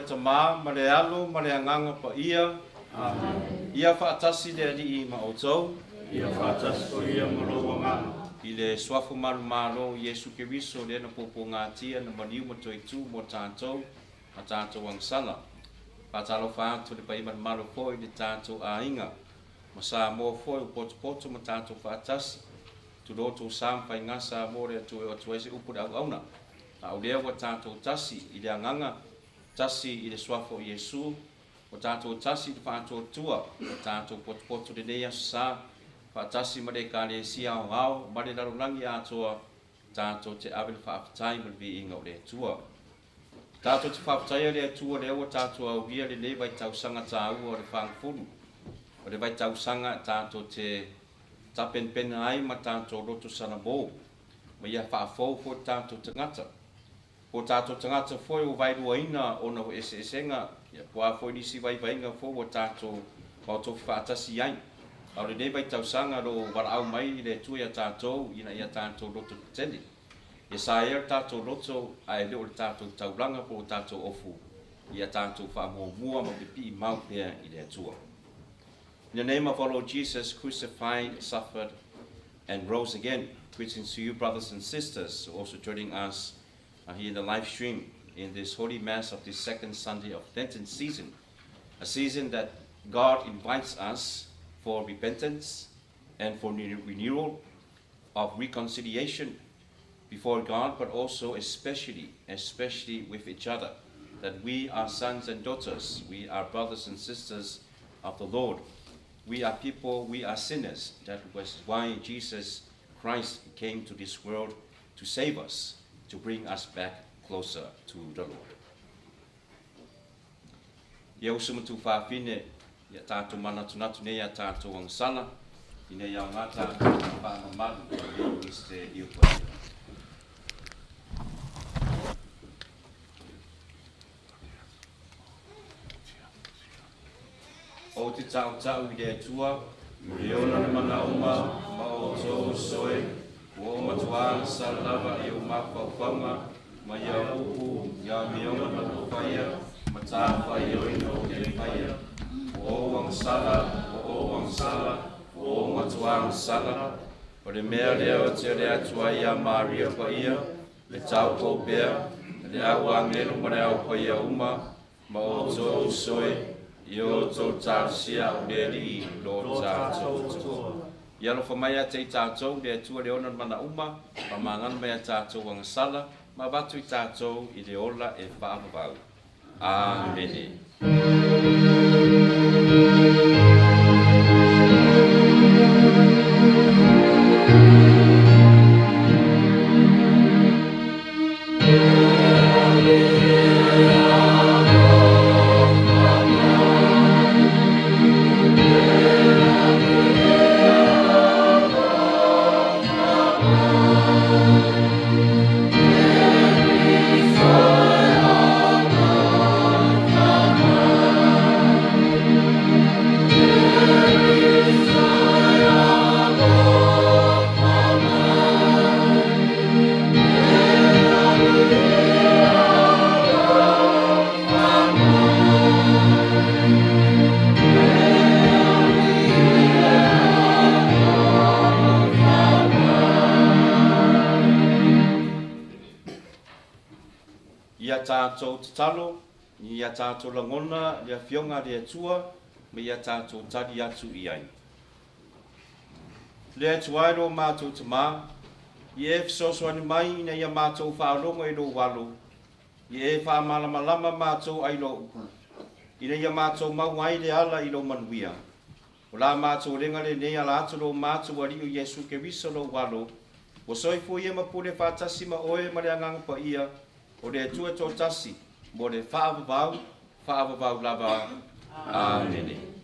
tama, ma le alo, ma le anganga pa ia. Amen. Ia whaatasi le ali i ma o tau. Ia whātas ko ia maloa ngā. I le swafu maru malo, Yesu Keriso, le na popo ngā tia, na maniu ma toi tu, mo tātou, ma tātou ang sala. Pātalo whaatu le pai man malo foi, le tātou a inga. Ma Samoa foi, upoto ma tātou whaatasi. Tu roto sam pai ngā Samoa rea tu e o tuese upu au auna. A o lea wa tātou tasi, i le anganga, tasi i le swafu Yesu, o tātou tasi i le whātua tua, o tātou poto le nea sa, Whaatasi ma le kāle sia o ngāo, ma le laronangi atoa, tātou te awele whaapatai ma vi inga o le tua. Tātou te whaapatai le tua le aua tātou au via le vai tausanga tā ua o le whangfuru. O le vai tausanga tātou te tapenpena ai ma tātou roto sana mō. Ma ia whaafou fo tātou tangata. Po tātou tangata foi o vai ruaina o na o esenga, ia pua foi nisi vai vainga fo o tātou mautofi whaatasi ai. Au le nei vai tausanga ro warau mai le tu ia tātou, ina ia tātou roto tele. Ia sa ea tātou roto a e leo le tātou tauranga po tātou ofu. Ia tātou whaamua ma pipi i mau pia i le atua. In the name of our Lord Jesus, crucified, suffered, and rose again, greetings to you brothers and sisters, also joining us here in the live stream in this Holy Mass of this second Sunday of Lenten season. A season that God invites us for repentance and for renewal of reconciliation before God, but also especially with each other, that we are sons and daughters, we are brothers and sisters of the Lord. We are people, we are sinners. That was why Jesus Christ came to this world to save us, to bring us back closer to the Lord. Ia usumatu whawhine, ia tātou manatunatu nei a tātou ang sala, i nei au ngata whaamamaru, i Mr. Iupa. O te tau i le atua, i ona na mana uma, ma o tō soe, o matua sa lava i o mawhauwhanga, ma ia upu, ia me ona na whaia, ma tā whai o ino e whaia. O wang sala, o matuang sala, o le mea lea o te lea tua ia Maria pa ia, le tau ko pea, le au angelo ma le au pa ia uma, ma o tō soe, i o tō tāsia o le li lo tātou. Ia lo whamai a te tātou, le tua le ona mana uma, ma mangan mea tātou wang sala, ma batu i tātou i le ola e whaavavau. Amen. Tātou te talo, ni ia tātou langona, ia fionga rea tua, me ia tātou tari atu i ai. Lea tuairo mātou te mā, i e fisosoani mai ina ia mātou whaaronga i lo walo, i e whaamalamalama mātou ai lo upu, ina ia mātou mau ai le ala i lo manuia. O la mātou renga le nei ala atu lo mātou ari o Yesu Keriso lo walo, o soifo ia mapule whātasi ma oe ma le anganga pa ia, o le tua tō tasi, mo le whaavavau lava. Amen.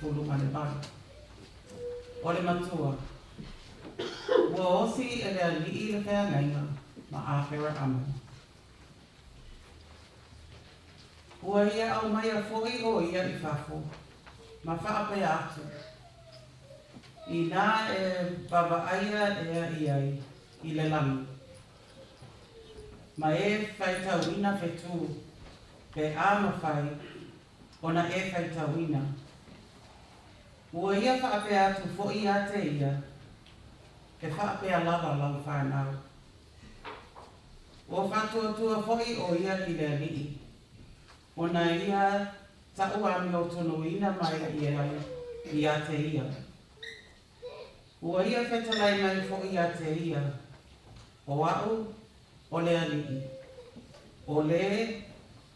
fulu ma le bala. O le matua. Ua osi e le ali'i le whea ngainga ma āwhera amo. Ua ia au mai a fōi o ia I whafo, ma whaapea atu. I nā e baba aia ea iai I le lami. Ma e whaitauina whetū, pe āma whai, ona e whaitauina. Ua ia whaapea atu fōi a te ia, e whaapea lava lau whanau. Ua whatuatua fōi o ia I le ali'i. Ona ia tau ami o tonoina mai I e ai I a te ia. Ua ia whetalai mai fōi a te ia, o au, o le ali'i. O le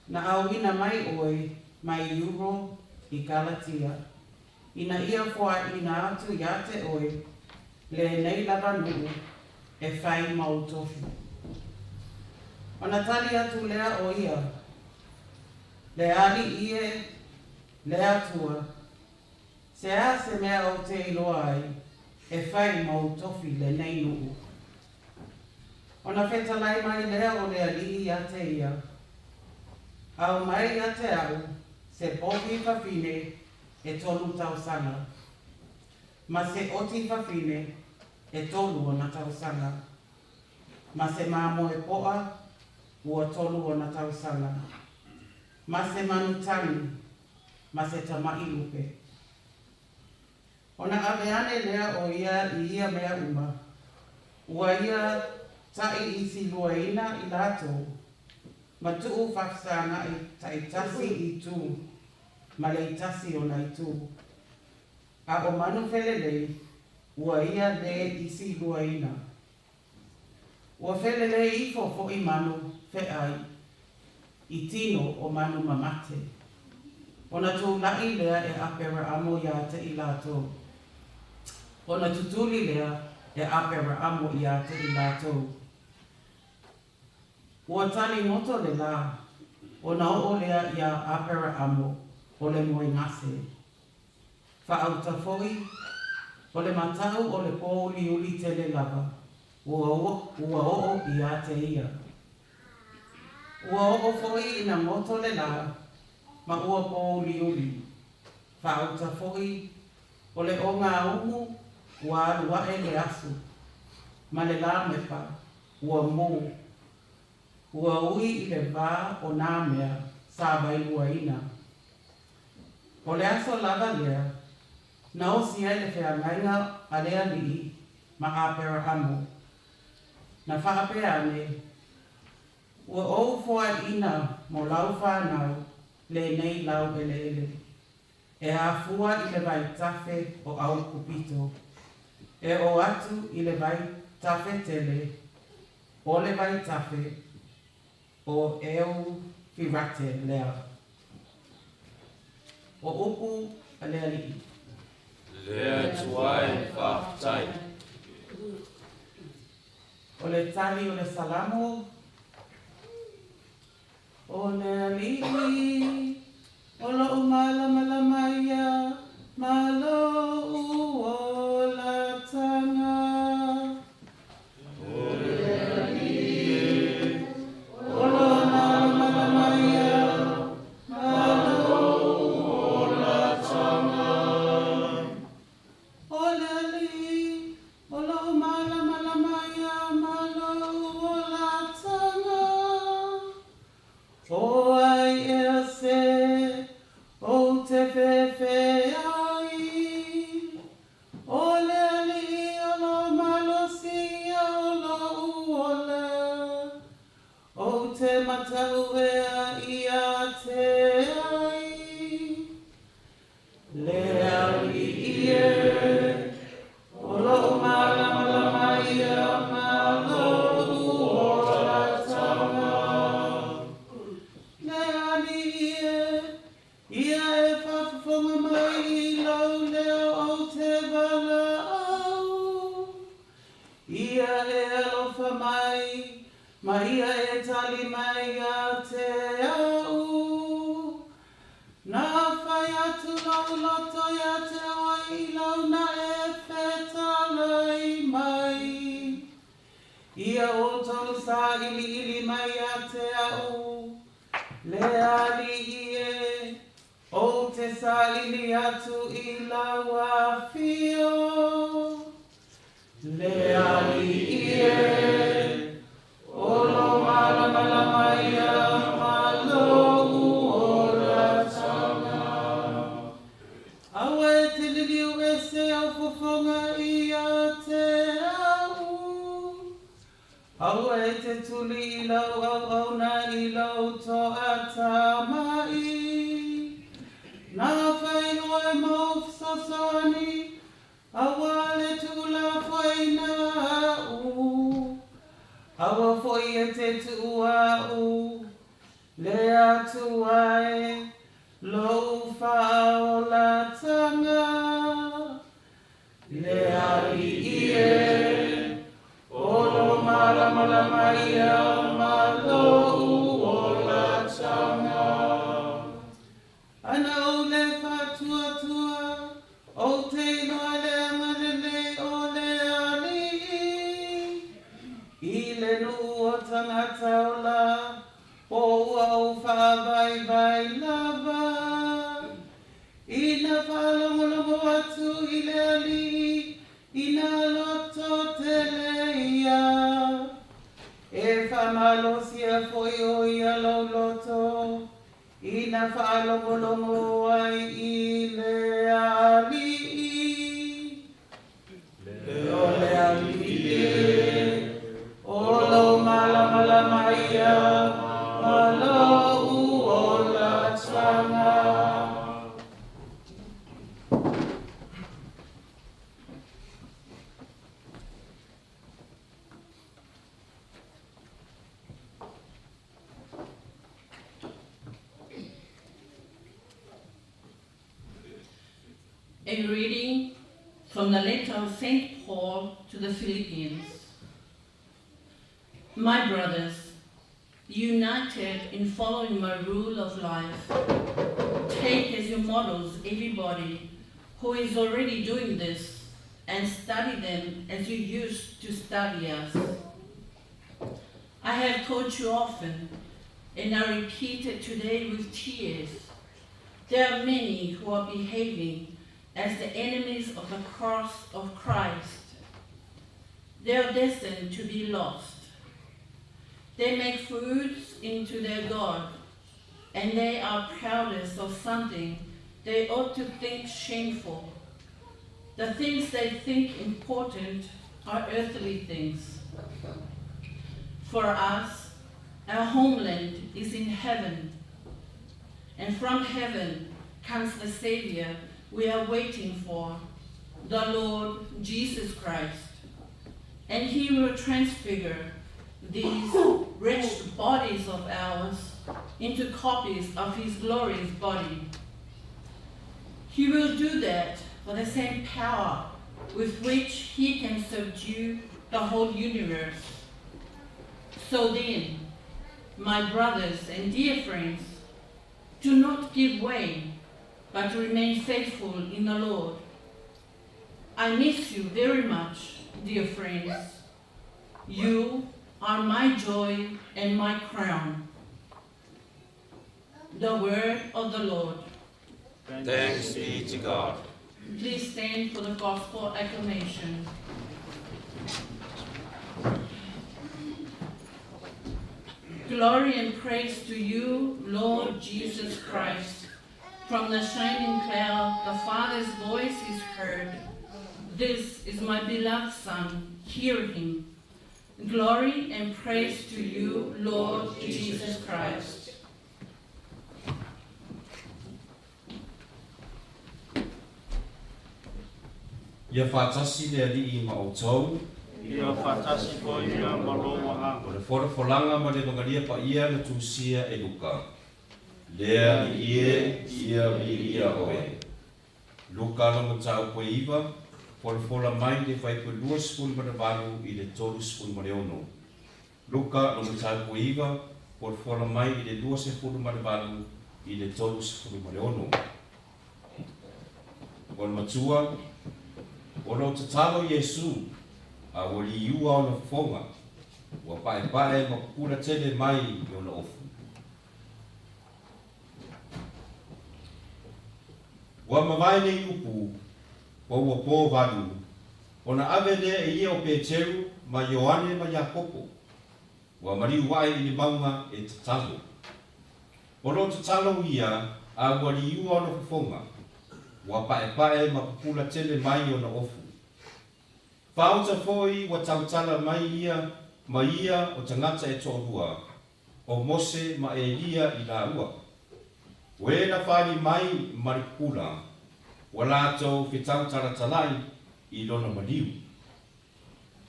na auina mai oi mai euro I Galatia. Ina ia fōa ina atu I a te oi, le nei lava nuu e whai mautofu. Ona tali atu lea o ia, le ali ie, le atua, se a se mea o te iloa ai, e whai mautofi le nei nuu. Ona whetalai mai lea o le ali a te ia, au mai a te au, se popi whawhine e tolu tausanga. Ma se oti whawhine e tolu ona tausanga. Ma se mamo e poa, ua tolu ona tausanga. Ma se manutani, ma se tamai lupe. Ona aveane lea o ia I ia mea uma. Ua ia tai isi luaina I lato. Ma tuu whafsanga I taitasi I tu. Ma le itasi ona I tu. A o manu felelei, ua ia le isi luaina. Ua felelei ifo fo I manu fe ai. I tino o manu mamate. Ona tū lai lea e apera amo ia te I lato. Ona tutuli lea e apera amo ia te I lato. Ua tali moto le la, ona o lea ia apera amo o le moe ngase. Whaauta foi, o le matau o le pōuli uli tele lava, ua o ia te ia. Ua o foi ina moto le la, ma ua pōuli uli. Whaauta foi, o le o ngā umu, ua alua e le asu. Ma le la mepa, ua mō. Ua ui I le vā o nā mea, sā vailua ina. O le aso lava lea, na o si ai le whea ngainga a lea li ma apera amo. Na whaapea ane, ua ou foa ina mo lau whanau le nei lau ele ele. E hafua I le vai tafe o au kupito. E o atu I le vai tafe tele, o le vai tafe o eu firate lea. O upu a lea li. Lea tuai whaftai. O le tali o le salamo. O le li. O lo malama ia. Malo o la tanga. O le li. O lo malama ia. Malo o la tanga. O le li. O lo malama ia. Malo o la tanga. O ai e se. O te fefe ai, o le ali o lo malosia o lo uola, o te Matagaluega ia te ai. Le ali ie, o lo malama ia malo uola tanga. Le ali ie, ia e whawhawhonga mai I lau leo o te wala au. Ia e alofa mai, ma ia e tali mai a te au. Nā whai atu lau loto ia sa ili mai a te au. Le ali ie, o te sa ili atu I laua fio. Le ali ie, o lo malama ia malo o la tanga. Awe te liliu e se au fofonga ia te au. Awe te tuli I lau au na I lau to ata mai. Na whai oe mauf sasani, awa le tula whaina au. Awa foi e te tua au, le atu ai, lo whao la tanga. Le ali ie, o lo malama ia malo o la tanga. Ana o le whatua tua, o te inoa le amalele o le ali. I le nu o tangata o la, o ua o whawai vai lava. Ina whalongolongo atu I le ali, ina loto te leia. E whamalosia foi o ia lo loto, ina whalongolongo ai I le ali. Le ali o lo malama ia, malo o la tanga. A reading from the letter of St. Paul to the Philippians. My brothers, united in following my rule of life, take as your models everybody who is already doing this and study them as you used to study us. I have taught you often, and I repeat it today with tears. There are many who are behaving as the enemies of the cross of Christ. They are destined to be lost. They make foods into their God, and they are proudest of something they ought to think shameful. The things they think important are earthly things. For us, our homeland is in heaven, and from heaven comes the Savior we are waiting for, the Lord Jesus Christ. And He will transfigure these wretched bodies of ours into copies of His glorious body. He will do that for the same power with which He can subdue the whole universe. So then, my brothers and dear friends, do not give way, but remain faithful in the Lord. I miss you very much, dear friends. You are my joy and my crown. The word of the Lord. Thanks be to God. Please stand for the gospel acclamation. Glory and praise to you, Lord Jesus Christ. From the shining cloud, the Father's voice is heard. This is my beloved Son, hear him. Glory and praise to you, Lord Jesus Christ. Ia whātasi le ali I maotou. Ia whātasi ko ia maloa O le whorafalanga ma le mangalia pa ia na tūsia e luka. Lea I ia ia oe. Luka la matau koe iwa, whorafala mai le whaipu 2 spun ma le walu I le 3 spun ma le ono. Luka la matau koe iwa, whorafala mai I le 2 spun ma le walu I le 3 spun ma le ono. O le matua, o lo tatalo Yesu, a wali iua o na fonga, Ua pae ma pula tele mai i ona ofu. Ua mawai nei upu, ua pō valu, ona ave lea e ia o Peteru, ma Ioane ma Iakopo. Ua mariu wae i ni maunga e tatalo. Olo tatalo ia, a ua li iua ona fufonga. Ua pae ma pula tele mai ona ofu. Whauta foi wa tautala mai ia, ma ia o tangata e tohua, o Mose ma Elia i la ua. Wena whani mai maripula, wa lato whitau taratalai i lona maliu.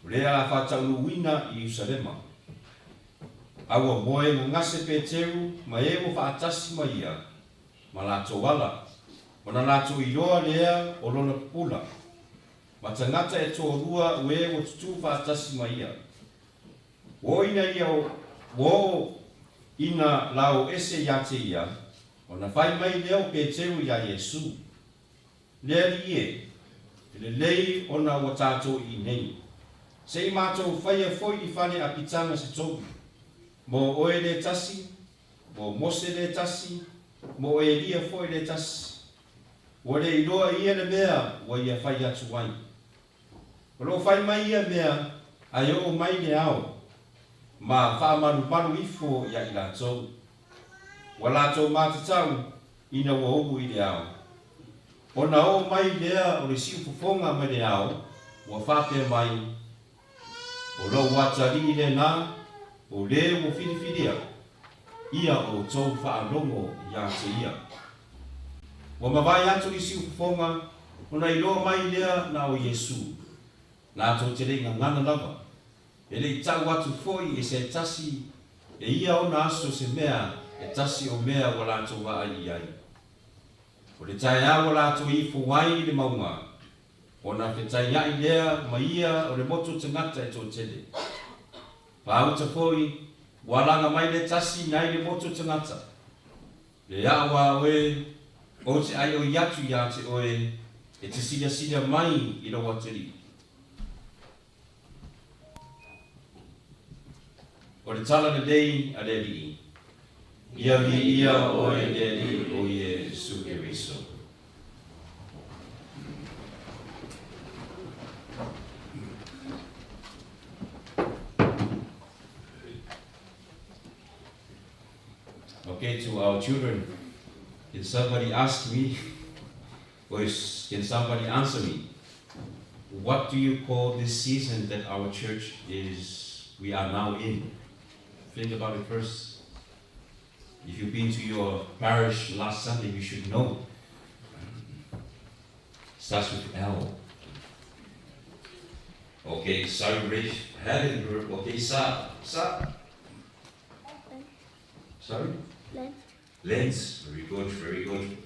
Rea la whatau wina i Usalema. Aua moe ngase Peteru, ma ewo whaatasi ma ia, ma lato wala. Wana lato i roa lea o lona pula. Ma tangata e tohua ue o tutu whaatasi ma ia. Wo ina ia wo ina lao ese yate ia, ona whai mai leo Peteru ia Yesu. Lea li e, le lei ona wa tato i nei. Se i mātou whaia foi i whane a pitanga se tobi. Mo oe le tasi, mo Mose le tasi, mo Elia foi le tasi. Wo le iloa ia le mea, wa ia whai atu wai. Olo whai mai ia mea, ai o mai le ao. Ma whaamaru ifo ia i lātou. Wa lātou mātatau ina wa obu i le ao. O na o mai lea o le siu fufonga mai le ao, wa whapea mai. O lo watari le nā, o le mo whiriwhiria. Ia o tau whaalongo ia te ia. Wa mawai atu i siu fufonga, o na iloa mai lea na o Yesu. Lātou te renga ngana lava. E le tau atu foi e se tasi, e ia o na aso se mea, e tasi o mea wa lātou wa ai ai. O le tai awa lātou i fuwai le maunga, o na te tai ai lea ma ia o le moto tangata e tō tele. Pāuta foi, walanga mai le tasi nai le moto tangata. Le awa oe, o te ai o iatu ia te oe, e te sida mai i lo wateri. O le tala le dei a le li. Ia vi ia o e le li o Yesu Keriso. Okay, to our children, can somebody ask me, or can somebody answer me, what do you call this season that our church we are now in? Think about it first. If you've been to your parish last Sunday, you should know. Starts with L. Okay, sorry, Rich. Heaven group. Okay, Sa. Sorry? Lent. Lent. Very good, very good.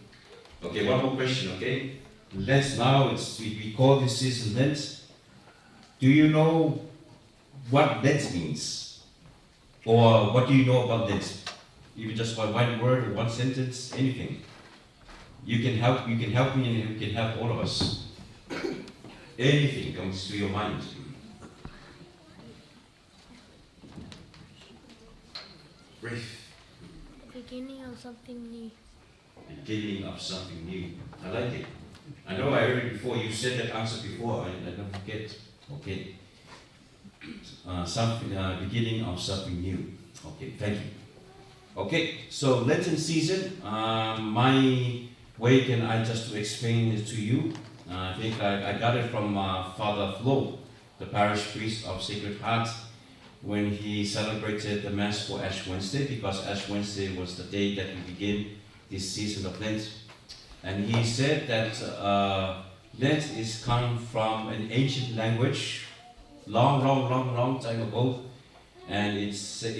Okay, one more question, okay? Lent now, we call this season Lent. Do you know what Lent means? Or what do you know about Lent? Even just by one word or one sentence, anything. You can help me and you can help all of us. Anything comes to your mind. Brief. Beginning of something new. Beginning of something new. I like it. I know I heard it before. You said that answer before. I don't forget. Okay. Beginning of something new. Okay, thank you. Okay, so Lenten season, my way can I just to explain it to you. I think I got it from Father Flo, the parish priest of Sacred Heart, when he celebrated the Mass for Ash Wednesday, because Ash Wednesday was the day that we begin this season of Lent. And he said that Lent is come from an ancient language, long time ago, and it's I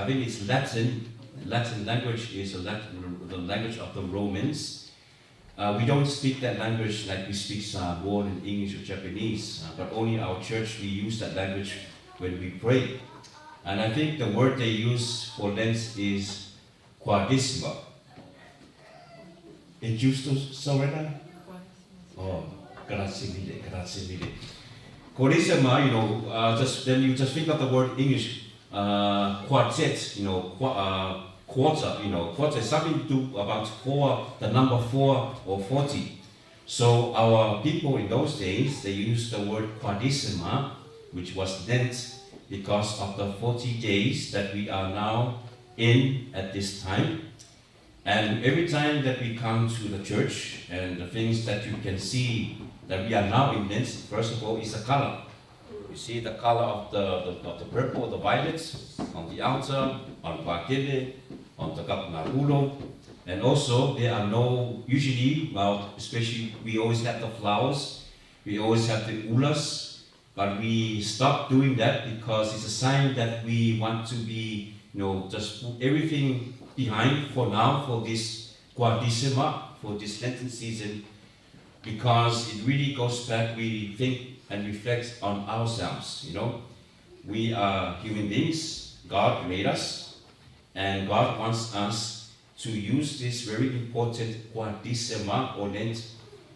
think it's Latin. Latin language is the language of the Romans. We don't speak that language like we speak Samoan, English, or Japanese, but only our church we use that language when we pray. And I think the word they use for Lent is Quaresma. È giusto, Sorena? Oh, grazie mille. Quaresma, then you just think of the word English, quartet, quarter, quarter, something to do about 4, the number 4 or 40. So our people in those days, they used the word quadrissima, which was Lent, because of the 40 days that we are now in at this time. And every time that we come to the church, and the things that you can see that we are now in Lent, first of all, is the color. You see the color of the purple, the violet, on the altar, on Pakele, on the Kapnagulo. And also, there are usually, especially, we always have the flowers, we always have the ulas, but we stopped doing that because it's a sign that we want to be, just put everything behind for now, for this Quadrissima, for this Lenten season, because it really goes back, we think and reflect on ourselves, We are human beings, God made us, and God wants us to use this very important Quadrissima or Lent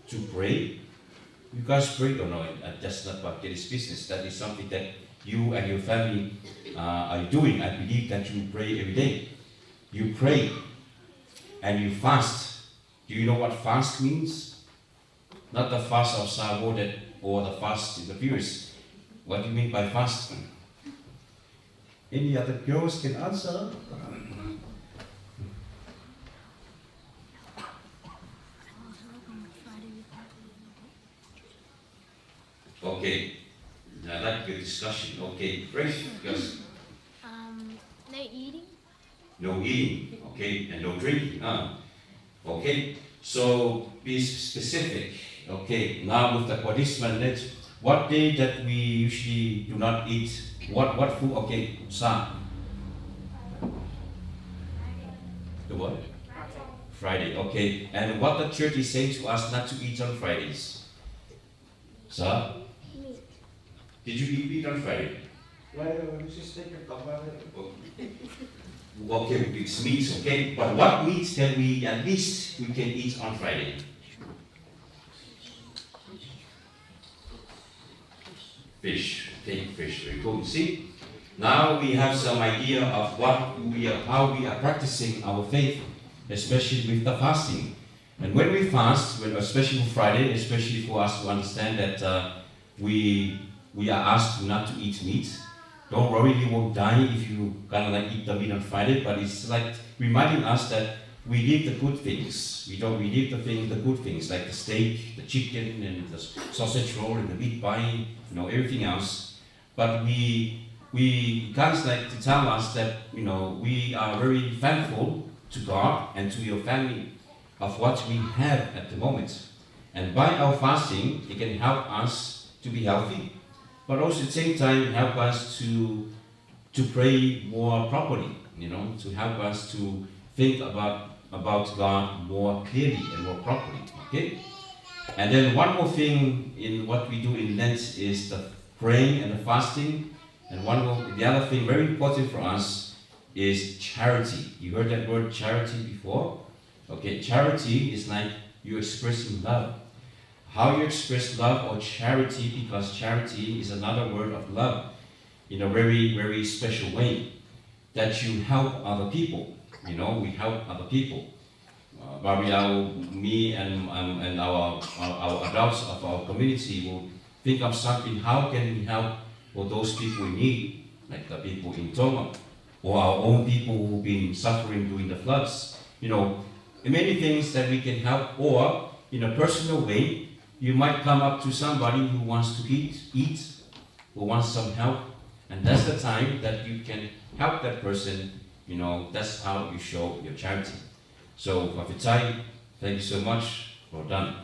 to pray. You guys pray or no? That's not about this business. That is something that you and your family are doing. I believe that you pray every day. You pray and you fast. Do you know what fast means? Not the fast of Samoa or the fast in the virus. What do you mean by fast? Any other girls can answer? Okay, I like your discussion. Okay, fresh, because No eating. no eating, okay, and no drinking. Okay, so be specific. Okay, now with the Quadrissima Lent, what day that we usually do not eat? What food? Okay, Sam. The what? Friday. Okay, and what the church is saying to us not to eat on Fridays. Sir? Did you eat meat on Friday? Okay, it's meat, okay? But what meat can we, at least, we can eat on Friday? Fish, okay, fish, very cool. See? Now we have some idea of how we are practicing our faith, especially with the fasting. And when we fast, especially for Friday, especially for us to understand that we are asked not to eat meat. Don't worry, you won't die if you eat the meat on Friday, but it's like reminding us that we leave the good things. We leave the good things, like the steak, the chicken, and the sausage roll, and the meat pie, everything else. But God's like to tell us that, we are very thankful to God and to your family of what we have at the moment. And by our fasting, it can help us to be healthy, but also at the same time help us to pray more properly, to help us to think about God more clearly and more properly, okay? And then one more thing in what we do in Lent is the praying and the fasting, and the other thing very important for us is charity. You heard that word charity before? Okay, charity is like you expressing love. How you express love or charity, because charity is another word of love in a very, very special way, that you help other people. We help other people. Me and our adults of our community will think of something, how can we help for those people in need, like the people in Tonga, or our own people who've been suffering during the floods. Many things that we can help, or in a personal way, you might come up to somebody who wants to eat, who wants some help, and that's the time that you can help that person. That's how you show your charity. So, Fafitai, thank you so much. Well done.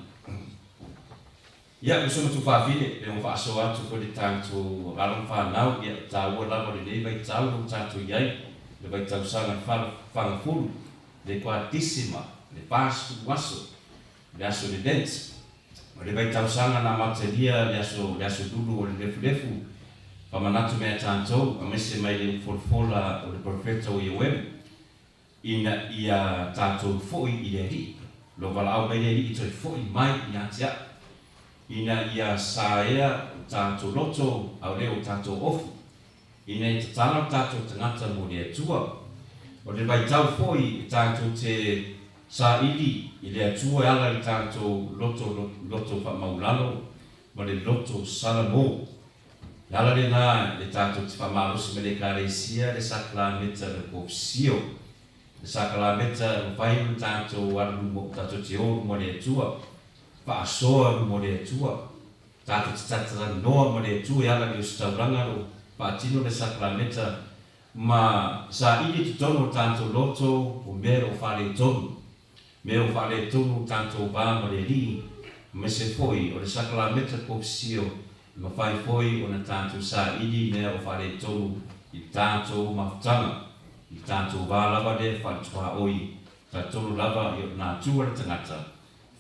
Yeah, gusto mo to Fafine, yung faasoa to for the time to alam fa now, yeah, tawo la mo de bay tawo nung to yai, de bay tawo sa na fa full, de Quadrissima, de passo waso, de aso de Lent. De bay tawo sa na materia, de aso dulu o de lefu. Pamanatu me tanto, amese mai le folfola o le perfetto iewem. Ina ia tato foi ileri. Lo valau mai le i toi foi mai ia tia. Ina ia saea tato loto au leo tato ofu. ina i tatala tātou tangata mo le atua. O le vai tau foi i tātou te sa ili i le atua e ala i tātou loto wha maulalo ma le loto salamo. Ala le nā le tātou te wha marusi me le kāreisia le saklameta le kofsio. Le saklameta le whaimu tātou aru mo tātou te oru mo le atua. Wha asoa mo le atua. Tātou te tatara noa mo le atua e ala le ustauranga ro. Wha atino le saklameta ma sa ili te tono tātou loto o mea o whare tonu. Mea o whare tonu tātou wā mo le li. Me se foi o le saklameta kofsio. Ma fai foi o na tātou sa ili mea o whare tonu i tātou mafutanga. I tātou wā lava le whare tua oi. Tātou lava i o nā tua le tangata.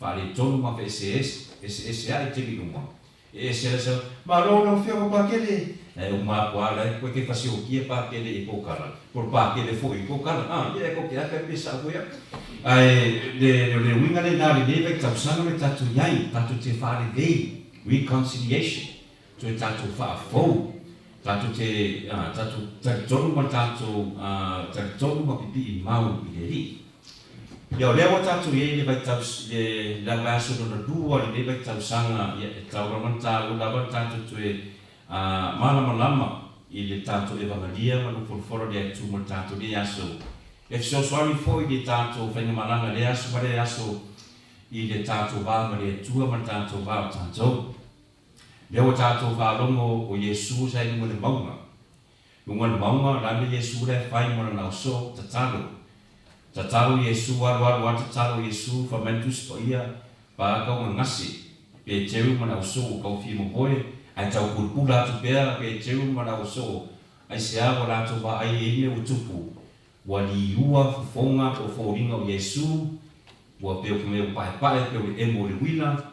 Whare tonu ma fe SS a i te minuma. SS a ma rono whia ko pakele. E o mā kua lai koe ke whasi o kia pakele i kōkara. Por pakele foi i kōkara. Ia e ko ke aka me sa koea. Ai le winga le nāre lewe tau sanga me tātou iai. Tātou te whare vei. Reconciliation. So tātou whaafou, tātou te tonu ma tātou tonu ma pipi i mau i le ri. Ia o lewa tātou iei le vai tau le lawa aso no na dua le vai tau sanga ia e tau ramanta o lawa tātou tue malama lama i le tātou evangelia ma no forforo le atu ma tātou le aso. E so swari foi le tātou whainga malanga le aso ma le aso i le tātou wā ma le atua ma tātou wā o tātou. Leo tātou whārongo o Yesu sai nunga le maunga. Nunga le maunga, rame Yesu le whai mora nao so tataro. Tataro Yesu, aru tataro Yesu, whamentus pa ia, pa kau ngasi. Pe teu ma nao so o kau fi mo boe, ai tau kurpula tu pea, pe teu ma nao so. Ai se awa rātou wa ai eile o tupu. Wa li ua fufonga o fōringa o Yesu, wa peo kumeo pae peo le emo le wila,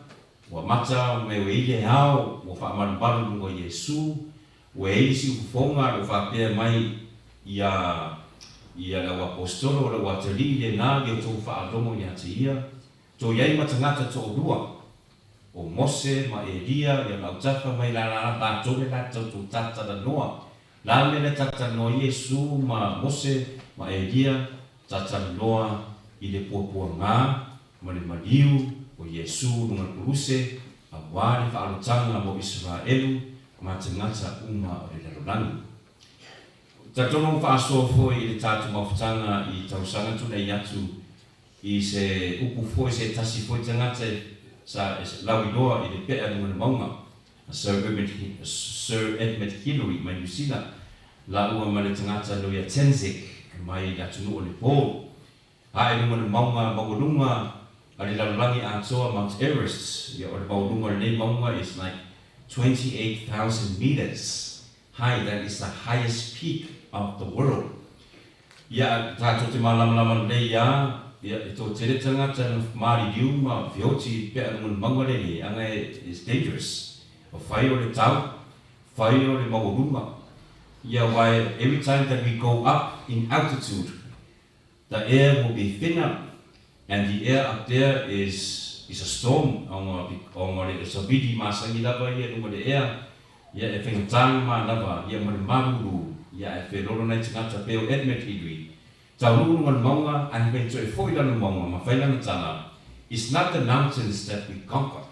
wa mata me weile hao wa fa malubalu ngo Yesu wa eisi ufonga o fa pe mai ia la apostolo la watali le na ge to fa adomo ya tia to yai matangata to dua o Mose ma Elia ya la utafa mai la ta to le ta to tata da noa la le tata no Yesu ma Mose ma Elia tata noa ile popo nga ma le maliu o Yesu nunga kuruse a wāre whaalotanga mo Israelu ma te ngata uma o le larolangi. Ta tono whaasoa foi i le tātu mawhutanga i tausanga tuna i atu i se upu foi se tasi foi te ngata sa lauiloa i le pea nunga maunga Sir Edmund Hillary mai New Zealand la ua ma le tangata loia Tenzek mai i atu nua le pō. Hae nunga maunga maunga ali lalulangi atoa Mount Everest, ya o baulunga le maunga is like 28,000 meters high. That is the highest peak of the world. Ya tātou te malama le ya ito tere tangata mari diu ma fioti pe anun maunga le anga is dangerous. O whai o le tau, whai o le maulunga. Ya why every time that we go up in altitude, the air will be thinner. And the air up there is a storm. It's a bidi masangi lava ia nunga le air. Ia e whengatanga ma lava, ia ma le maruru. Ia e whenoro nei tangata peo Edmund Hillary. Tau nunga le maunga, and when to e foi lanu maunga, ma whailana tana. It's not the mountains that we conquer.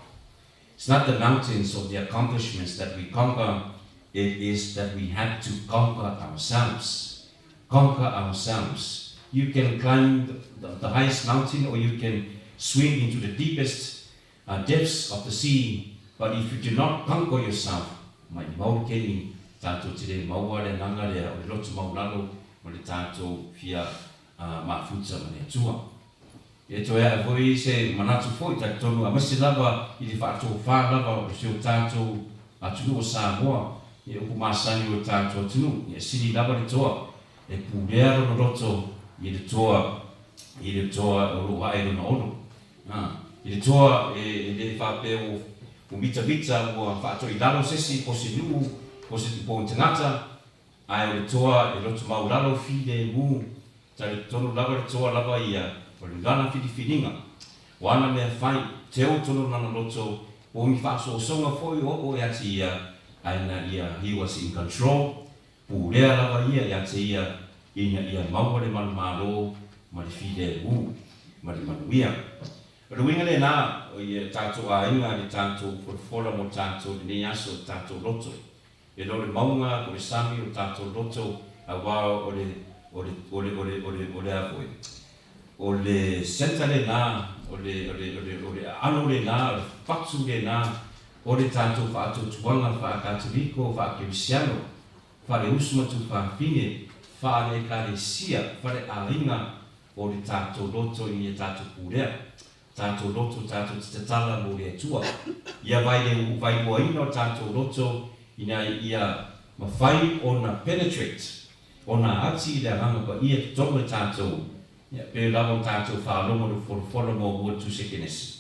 It's not the mountains of the accomplishments that we conquer. It is that we have to conquer ourselves. Conquer ourselves. You can climb the highest mountain or you can swim into the deepest depths of the sea. But if you do not conquer yourself, mai mau keni tātou tire maua le nanga lea o le lotu maulalo o le tātou fia mafuta ma le atua. E to ea voi se manatu foi tātou a masi lava i le whātou whā lava o seo tātou atunu o Samoa. E upu masani o tātou atunu. E sini lava le toa. E pūlea no roto i le toa o roa e rona ono. I le toa e le whapeo o mita o whaato i lalo sesi po se nuu, po se po tangata, ai o le toa e loto mau lalo fi le mu, ta le tono lava le toa lava ia, o le lana whiniwhininga. O ana mea whai, te o tono nana loto, o mi whaaso o songa foi o e ati ia, aina ia, he was in control, pulea lava ia te ia maua le malumalo ma le fide u ma le manuia. Ruinga le na o ia tātou ainga le tātou forfola mo tātou le aso tātou loto. E lo le maunga o le sami o tātou loto a wao o le avoe. O le senta le na, o le alo le na, o le fatu le na, o le tātou whaatou tuanga, wha Katoliko, wha Kirisiano, wha le usumatu wha fine, wha le karesia, wha le ainga o le tātou loto i e tātou purea. Tātou loto, tātou titatala mo le tua. Ia vai mo ino tātou loto ina ia mawhai o na penetrate, o na ati le hanga pa ia tonga tātou. Ia pe lava tātou whaalonga le whoroforo mo ua tusekenesi.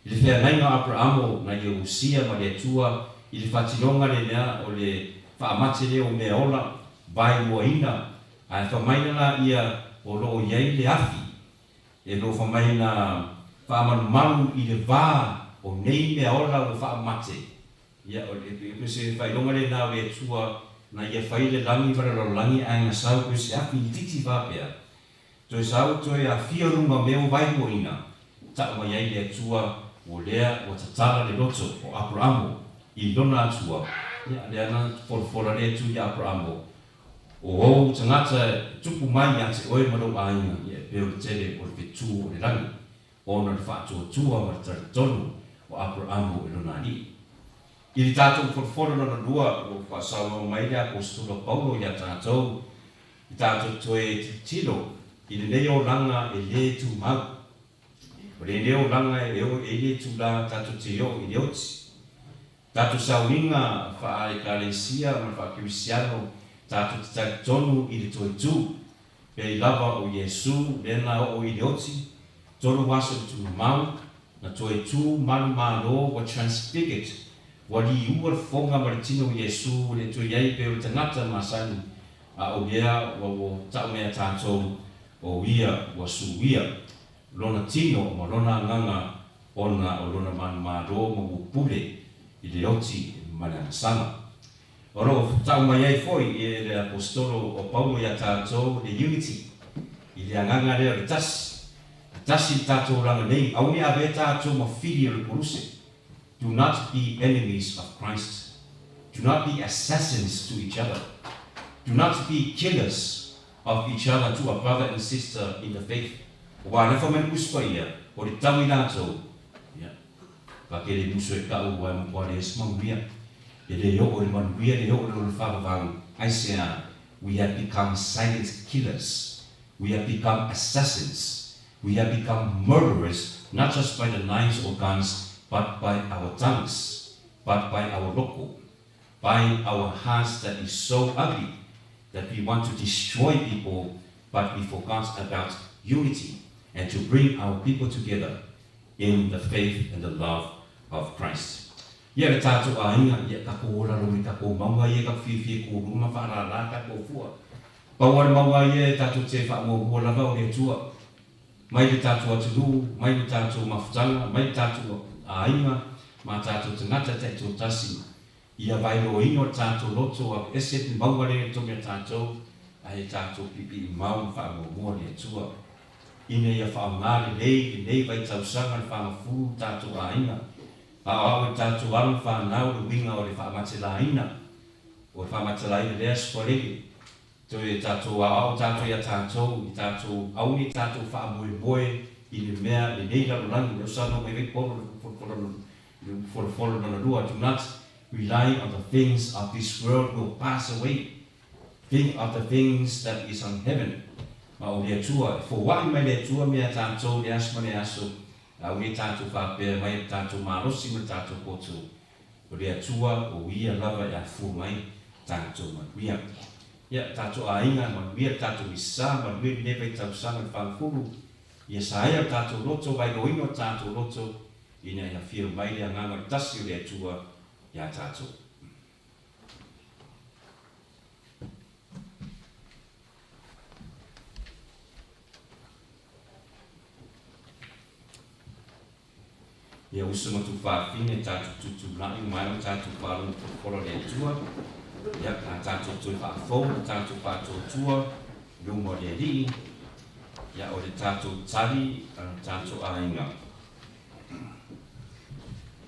I le whea nainga Abrahamo na ia usia ma le tua, i le whatilonga le nea o le whaamate leo mea ola, vai mo ina, a whamaina la ia o loo iei le afi, e lo whamaina whaamanu i le vā o nei mea ola o whaamate. Ia o le se whailonga le nā le tua na ia whaile langi varalo langi a ngā sau pe se afi i titi vāpea. Toi sau toi a fia runga meo vai mo ina, ta o iei le tua o lea o tatala le loto o Abrahamo i lona atua. Ia le ana forfora le tu i Abrahamo. O tangata tupu mai a te oe maro ainga ia peo le tele o le fitu o le rangi. Ona le whaatua tua ma le taritonu o Abrahamo e lona ni. I li tātou forfora lona lua o whaasawa mai le apostolo Paulo ia tātou. I tātou toe tilo i le leo langa e le tu mau. O le leo langa e le tu la tātou te o i le oti. Tātou sauninga wha e kalesia ma wha Kirisiano tātou te taritonu i le toe tu. Pe i lava o Yesu lena o i le oti. Tolu waso tu mau na toe tu malu malo wa transfigured. Wali ua fonga maritino Yesu le tu yai pe o tanata masani a o ia wa tau mea tātou o ia wa suia lona tino ma lona nganga ona o lona manu malo ma upule i le oti mana sana. Oro tau mai ai foi i le apostolo o Paulo ia tātou le unity i le anganga lea le tasi. Tasi tātou ranga nei, au mea ave tātou ma whiri o le poruse. Do not be enemies of Christ. Do not be assassins to each other. Do not be killers of each other to a brother and sister in the faith. Wa na famen uspa ia, o le tawi tātou. Ka ke le muso e kau wa mkwa le esmanguia. E le yo o le manuia, le yo o le whakavang. Aisea, we have become silent killers. We have become assassins. We have become murderers, not just by the knives or guns, but by our tongues, but by our local, by our hearts that is so ugly that we want to destroy people, but we forgot about unity and to bring our people together in the faith and the love of Christ. Ia le tātou a inga, ia kako ora rumi kako maunga ia ka whiwhi ko ruma whaarara kako fua. Paua le maunga ia tātou te whaamua lava o le tua. Mai le tātou atulu, mai le tātou mafutanga, mai le tātou ainga, ma tātou tangata te tō tasi. Ia vai lo ino tātou loto a eset ni maunga le tonga tātou, a e tātou pipi i mau whaamua le tua. Ine ia whaamare nei vai tausanga le whaamafu tātou ainga. A au e tātou alu whanau le winga o le whaamatelaina. O le whaamatelaina lea skolegi. Toi tātou au tātou ia tātou, i tātou au ni tātou whaamoe i le mea le nei lalo langi, leo sano me vek polo for follow na lua. Do not rely on the things of this world will pass away. Think of the things that is on heaven. Ma o lea tua, for wai mai lea tua mea tātou le asma le aso, au ni tātou whapea mai tātou marosi me tātou koto. O lea tua o ia lava ia fu mai tātou manuia. Ia tātou a inga manuia tātou isa, manuia newe tātou sanga whangfuru. Ia saia tātou loto, vai loino tātou loto, ina ia whio mai lea nganga tasi o lea tua ia tātou. Ia usuma tu whawhine tātou tutu lai mai o tātou wharongo kora lea tua. Ia ka tātou tui whaafou, tātou whātou tua, lumo le rii, ia o le tātou tari, tātou ainga.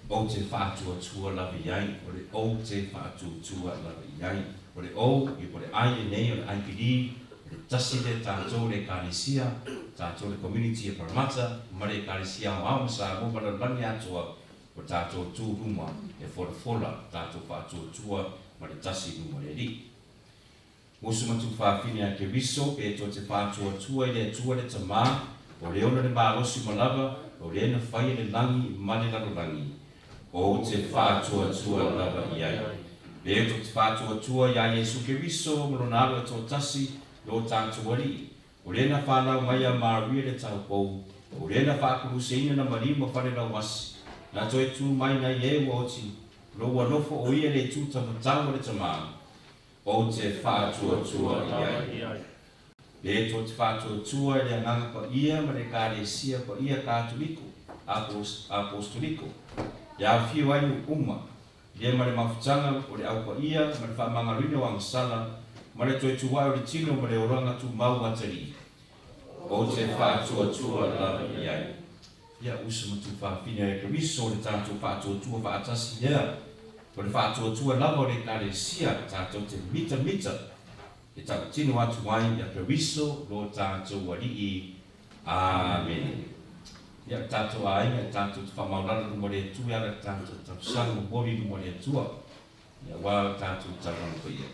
O te whātua tua lawi iai, o le o te whātua tua lawi iai, o le o, i o le ai e nei, o le IPD, o le tasi le tātou le kāresia, tātou le community e Parramatta, ma le kāresia o au sa mo mana lani atua, o tātou tū ruma e fola tātou whātua tua, ma le tasi ruma le ri. Musu matu whāwhine a ke riso, pe to te whātua tua le tamā, o le ona le mārosi malava, o le ena whai le langi, ma le lalo langi. O te whātua tua lava iai. Le to te whātua tua ia Yesu ke riso, molonaro e tō tasi, lo tātua wari. O le ena whānau mai a Maria le tau pou, o le ena whākuruseina na marima whare lau wasi. Nā toi tū mai na ie woti, lo wanofo o ia le tū tamatau le tamā. O te whātua tua iai. Le to te whātua tua le anganga pa ia ma le kāresia pa ia Katoliko, Apostoliko. Ia whiu ainu uma, le ma le mawhitanga o le au pa ia, ma le whamangarino ang sala, ma le toi tuwai o le tino ma le oranga tu mau atari. O te whātua tua lava iai. Ia usa matu whawhine e ka riso le tātou whātua tua whaatasi ia. O le whātua tua lava o le kāresia tātou te mita. E tātou tino atu wai ia ka riso lo tātou warii. Amen. Ia tātou ainga, tātou te whamaurana no mole tua, ia tātou tapusanga mo bori no mole tua. Ia wā tātou tarana ko ia.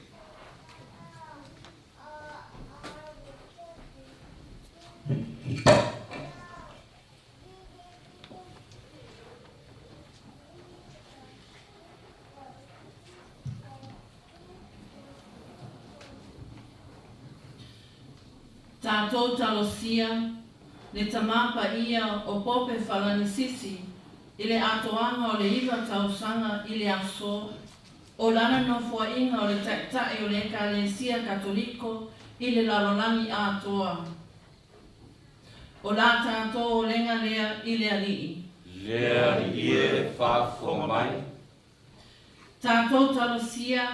Tātou talosia, le tamapa ia o pope whalanisisi, i le atoanga o le iwa tausanga i le aso, o lana no fuainga o le tae o le ekalesia Katoliko i le lalolangi atoa. O la tātou o lenga lea i le alii. Lea i e whaafonga mai. Tātou talosia,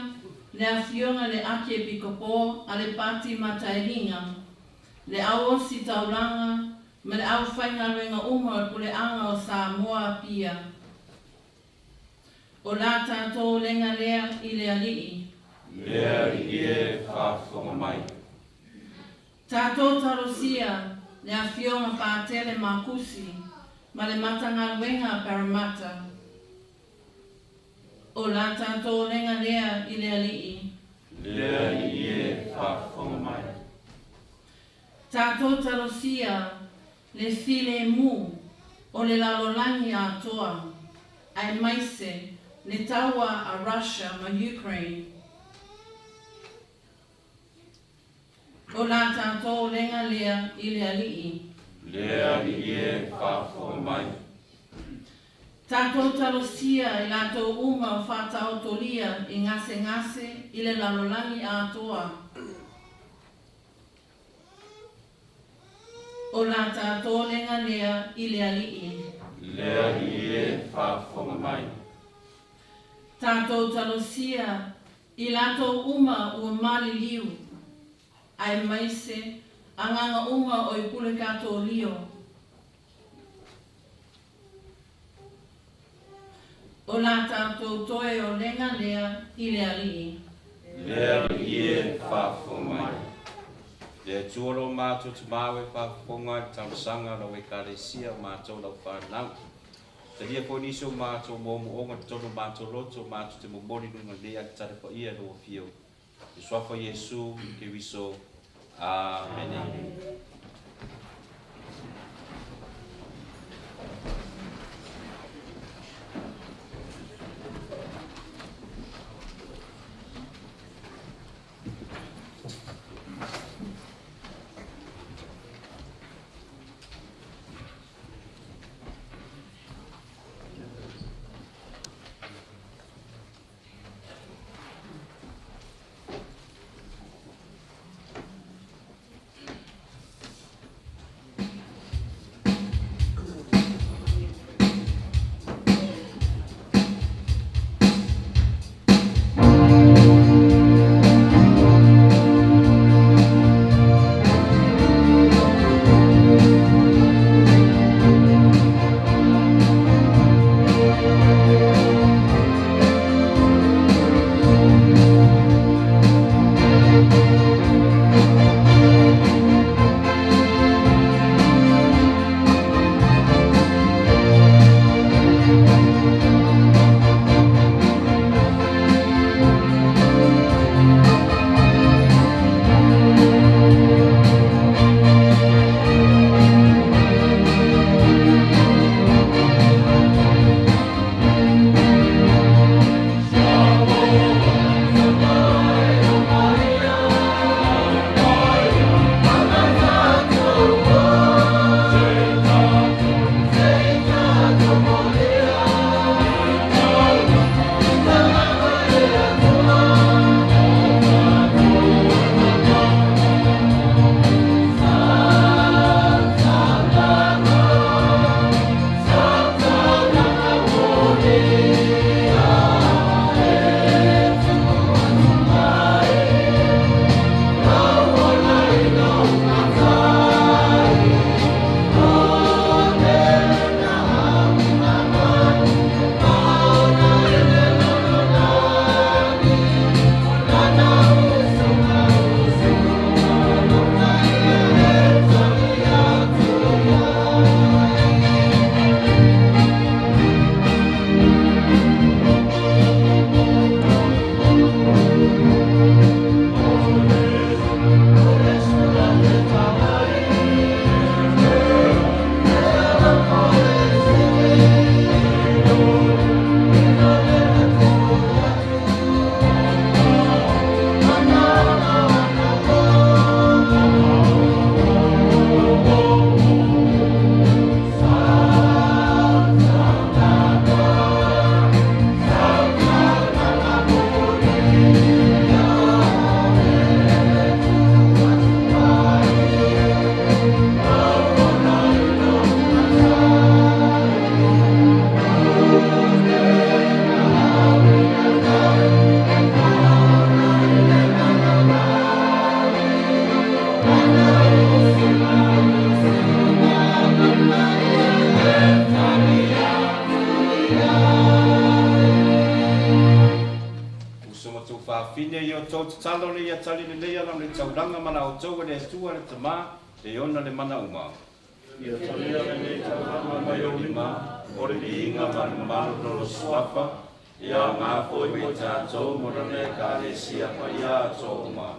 le awhionga le aki e pikopo a le pati mataelinga, le au osi taulanga, me le au whainga luenga uma o le anga o Samoa pia. O la tātou lenga lea i le alii. Lea i e whaafonga mai. Tātou talosia, le awhionga pātele makusi, ma le Matagaluega Parramatta. O la tātou lenga lea i le alii. Lea i e whaafonga mai. Tātou talosia, le file mu, o le lalolangi atoa, ai maise, le taua a Russia ma Ukraine. O la tātou lenga lea i le alii. Lea i e whaafonga mai. Tātou talosia i lātou uma o whātau tolia i ngase i le lalolangi atoa. O la tātou lenga lea i le alii. Lea i e whaafonga mai. Tātou talosia i lātou uma ua mali liu. Ai maise, anganga uma o i pule kato lio. O la tātou toe o lenga lea i le alii. Lea i e whaafonga mai. Le tuolo mātou te mawe whaafonga i tausanga lau e kāresia mātou lau whanau. Te lia po niso mātou mōmu onga tono mātou loto mātou te momori nunga lea ki tare pa ia roa fio. I swafa Yesu ke wiso. Amen. whawhine i o tau te talo le ia tali le lea lam le tauranga mana o tau le atua le tama le ona le mana uma. Ia talia le nei tauranga mai o lima, o le inga manu manu no lo suafa, ia ngā poi mai tātou mo rane ka le sia pa ia tō uma.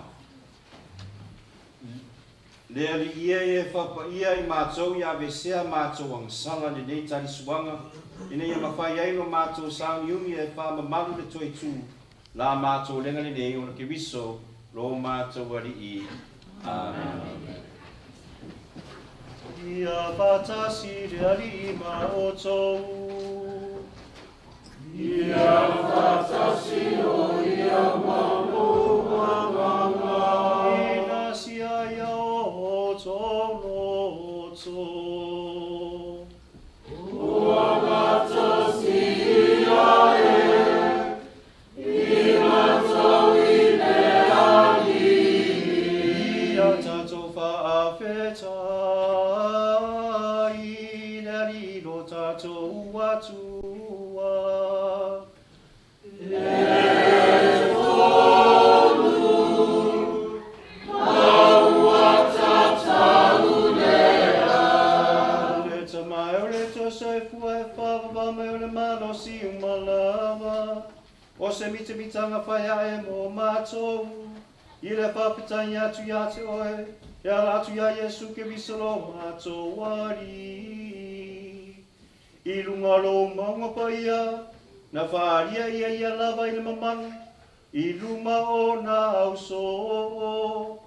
Le ali ia e whapa ia i mātou ia vesea mātou ang sala le nei tali suanga, ina ia mawhai aino mātou sang yumi e wha mamalu le toi tū, la mātou lenga le nei o na ke wiso, lo mātou ari i. Amen. Ia patasi le alima o tau. Ia patasi o ia mamua mama. Ina sia ia o tau no tau. Ua patasi ia ina tau i le ali. Ia tatou whaafeta. Atua e tonu maua tatau lea le tamai o le tosai fua e whawaba mai o le mano si umalawa o se mitanga whaia e mo mātou i le whapitai atu ia te oe ia latu ia Yesu ke visolo mātou wari I lunga lo maunga pa ia, na whaaria ia ia lava i le mamanu, I luma o na auso.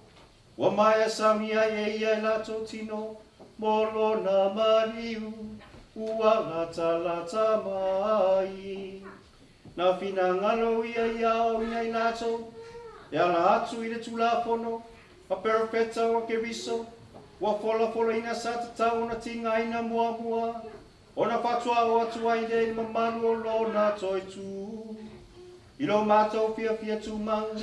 Wa mai a samia ia I lato tino, molo na mariu, ua lata lata mai. Na whina ngalo ia o ina I lato, ia la atu I le tulapono, a perpeta o ke viso, wa fola ina satatau na tinga ina mua. Ona patua o atua I le mamanu o lo na toi tu. I lo mātou fia tu mangu,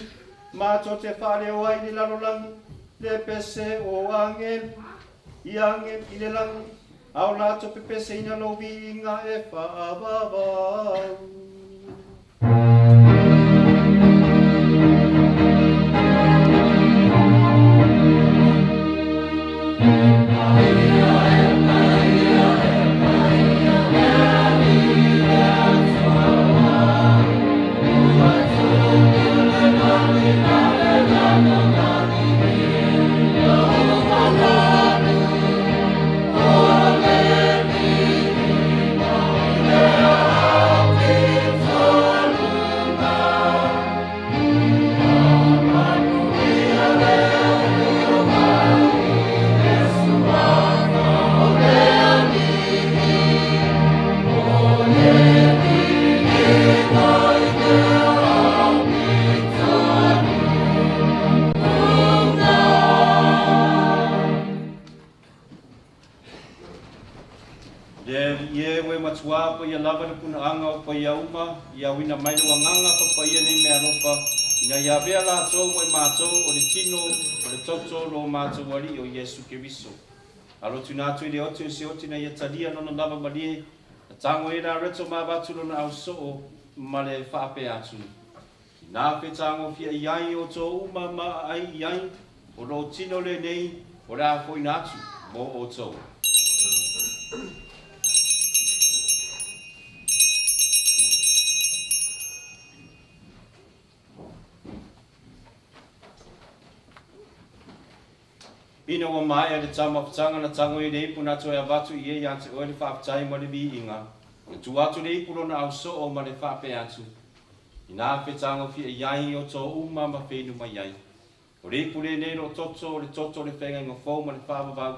mātou te whare o ai ni lalolangu, le pese o angelu, I angelu I le langu, au lātou pe pese ina lo vinga e whaavavau. Matua pa ia lava na puna anga o pa ia uma, ia wina mailo anganga pa pa ia nei mea lopa, ina ia vea la tau mo I mātou o le tino, o le toto lo mātou wali o Yesu ke viso. Alo tunatu I le otu e se oti na ia tadia nono lava malie, na tango e na reto ma batulo na au soo, ma le whaape atu. Nā pe tango fia iai o tō uma ma ai iai, o lo tino le nei, o le a foi natu, mo o tō. Ina wa mai ale tama putanga na tango I le ipu na toa watu I e yante o le whaapitai mo le vi inga. Na tu atu le ipu lona au so o ma le whaape atu. Ina whetango fia iai o tō uma ma whenu mai iai. O le ipu le nero toto o le toto le whenga inga fōu ma le whaavavau.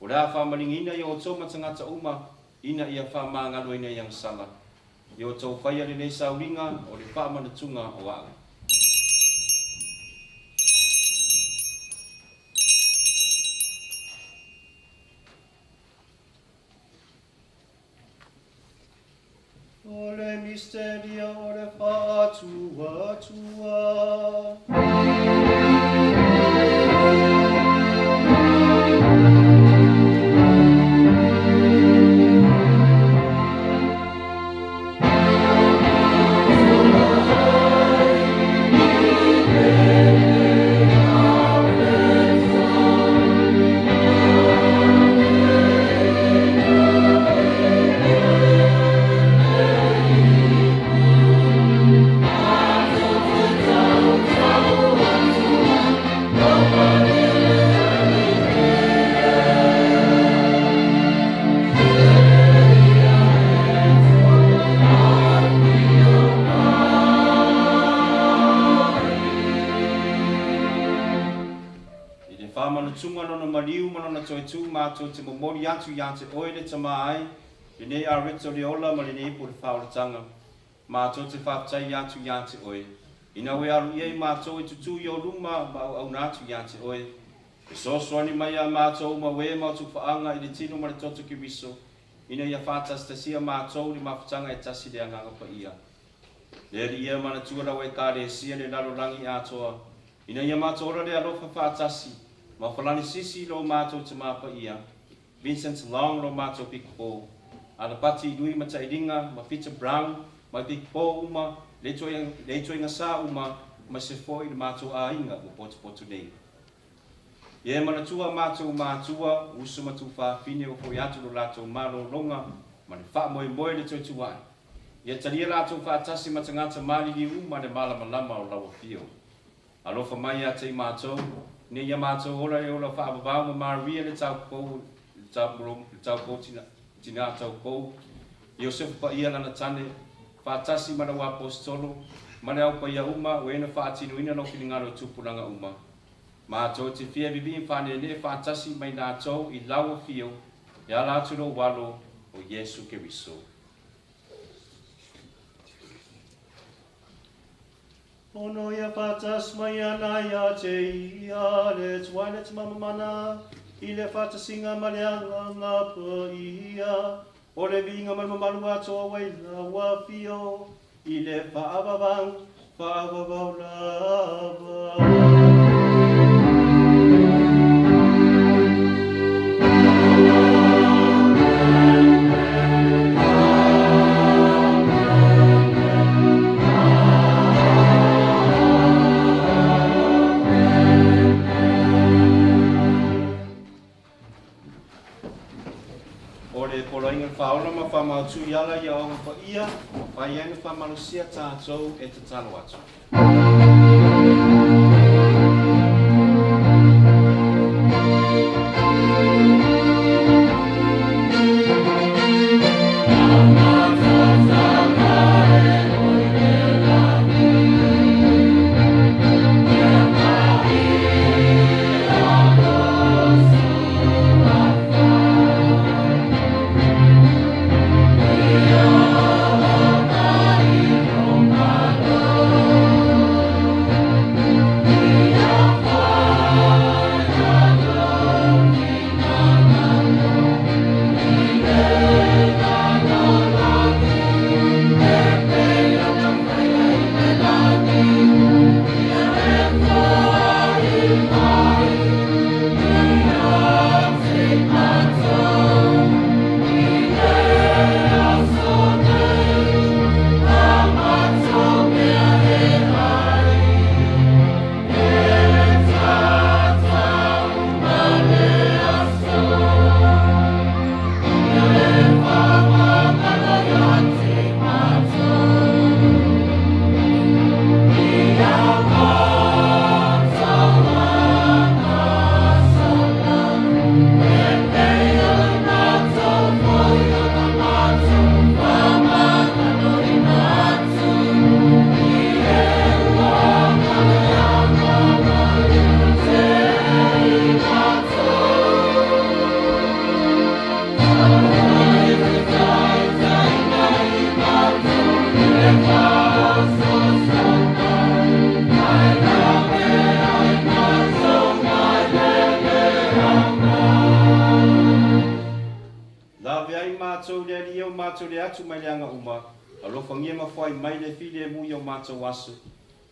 O le a whaamalingina I o tō matangata uma, ina ia whaamangalo ina iang sala. I o tō whaia le nei sauringa o le whaamanatunga o au. O le misteria o le whaatua tua. tunga no maliu mana toi tu ma to te momori atu ya te oile te mai le nei a rito le ola ma le nei po le whaole tanga ma to te whaptai atu ya te oi ina we alu iei ma to i tutu i o luma ma au natu ya te oi e so soani mai a ma to ma we ma tu whaanga i le tino ma le toto ki wiso ina ia whatas te sia ma to li ma whatanga e tasi le anganga pa ia le ia mana tua rawa e kare sia le lalo langi atoa ina ia ma to ora le alofa whatasi ma whalani sisi lo mātou te māpa ia, Vincent Long lo mātou pikpo, ala pati i nui mata i ringa, ma Peter Brown, ma pikpo uma, le toi nga sa uma, ma se foi le mātou a inga mo potu nei. Ie mana tua mātua, usu matu whawhine o foi atu lo lātou malo longa, ma ne wha moe le toi tuai. Ie taria lātou whaatasi mata ngata mali li uma le malama lama o lawa fio. Alofa mai a te mātou, ne ia mātou ora e ola whaabawau ma Maria le tau kou, tina tau kou. Iosef pa ia lana tane, whaatasi mana wa apostolo, mana au pa ia uma, wena whaatinu ina no kilingaro tupulanga uma. Mātou te fia bibi whane ne whaatasi mai nātou i lawa fio, e ala atu no walo o Yesu Keriso. Ono ia whatas mai ana ia te ia, le tuaina te mamamana, i le whatasinga maleanga ngā pa ia, o le vinga mamamalu atoa waila wafio, i le whaabawang, whaabawau lava. Whaola ma whamautu iala ia o pa ia, whai anu whamalusia tātou e te talo atu.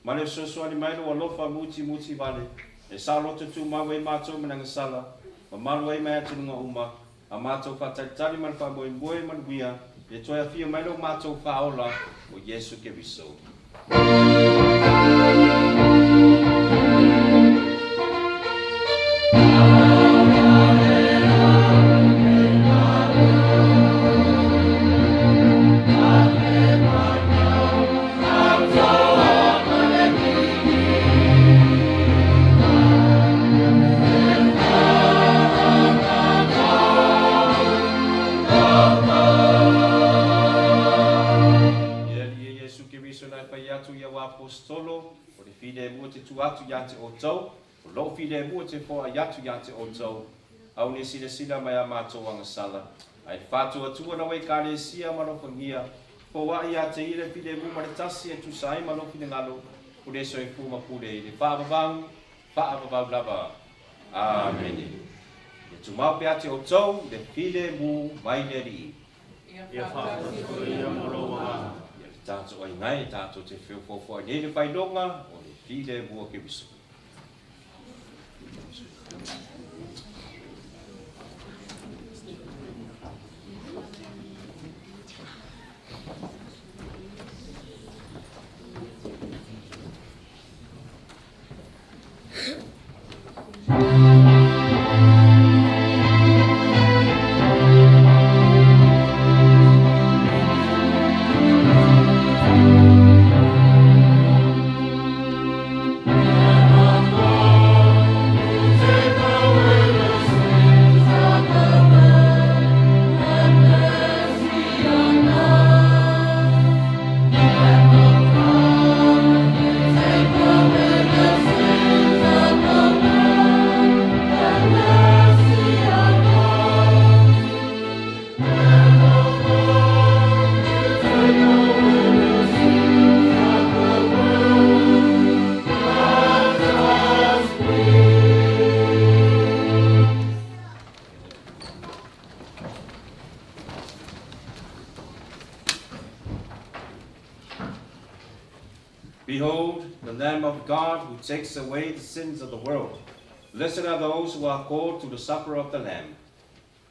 Male sosoani mai lo alofa muti vale. E sa loto tu mawe mātou menanga sala. Ma malu ai mai atu nunga uma. A mātou whataitari man whamoe man wia. E toia fia mai lo mātou whaola o Yesu Keriso. Apostolo, o le fide mua te tuatu ia te o tau, Lo fide mo te fo ayatu ya te o tau. Au ne sila mai a mātou anga sala. Ai whātua tua na wei kāre sia maro pangia. Po wa ia te ire fide mo maritasi e tu sai maro fide ngalo. Pure so e fuma pure i le whaavavang lava. Amen. E tu mau pe ate o tau le fide mo mai ne ri. Ia whātua ia moro wā. Ia tātou ai ngai tātou te whio fofo ai nene whainonga o le fide mo ke wiso. Behold, the Lamb of God who takes away the sins of the world. Blessed are those who are called to the supper of the Lamb.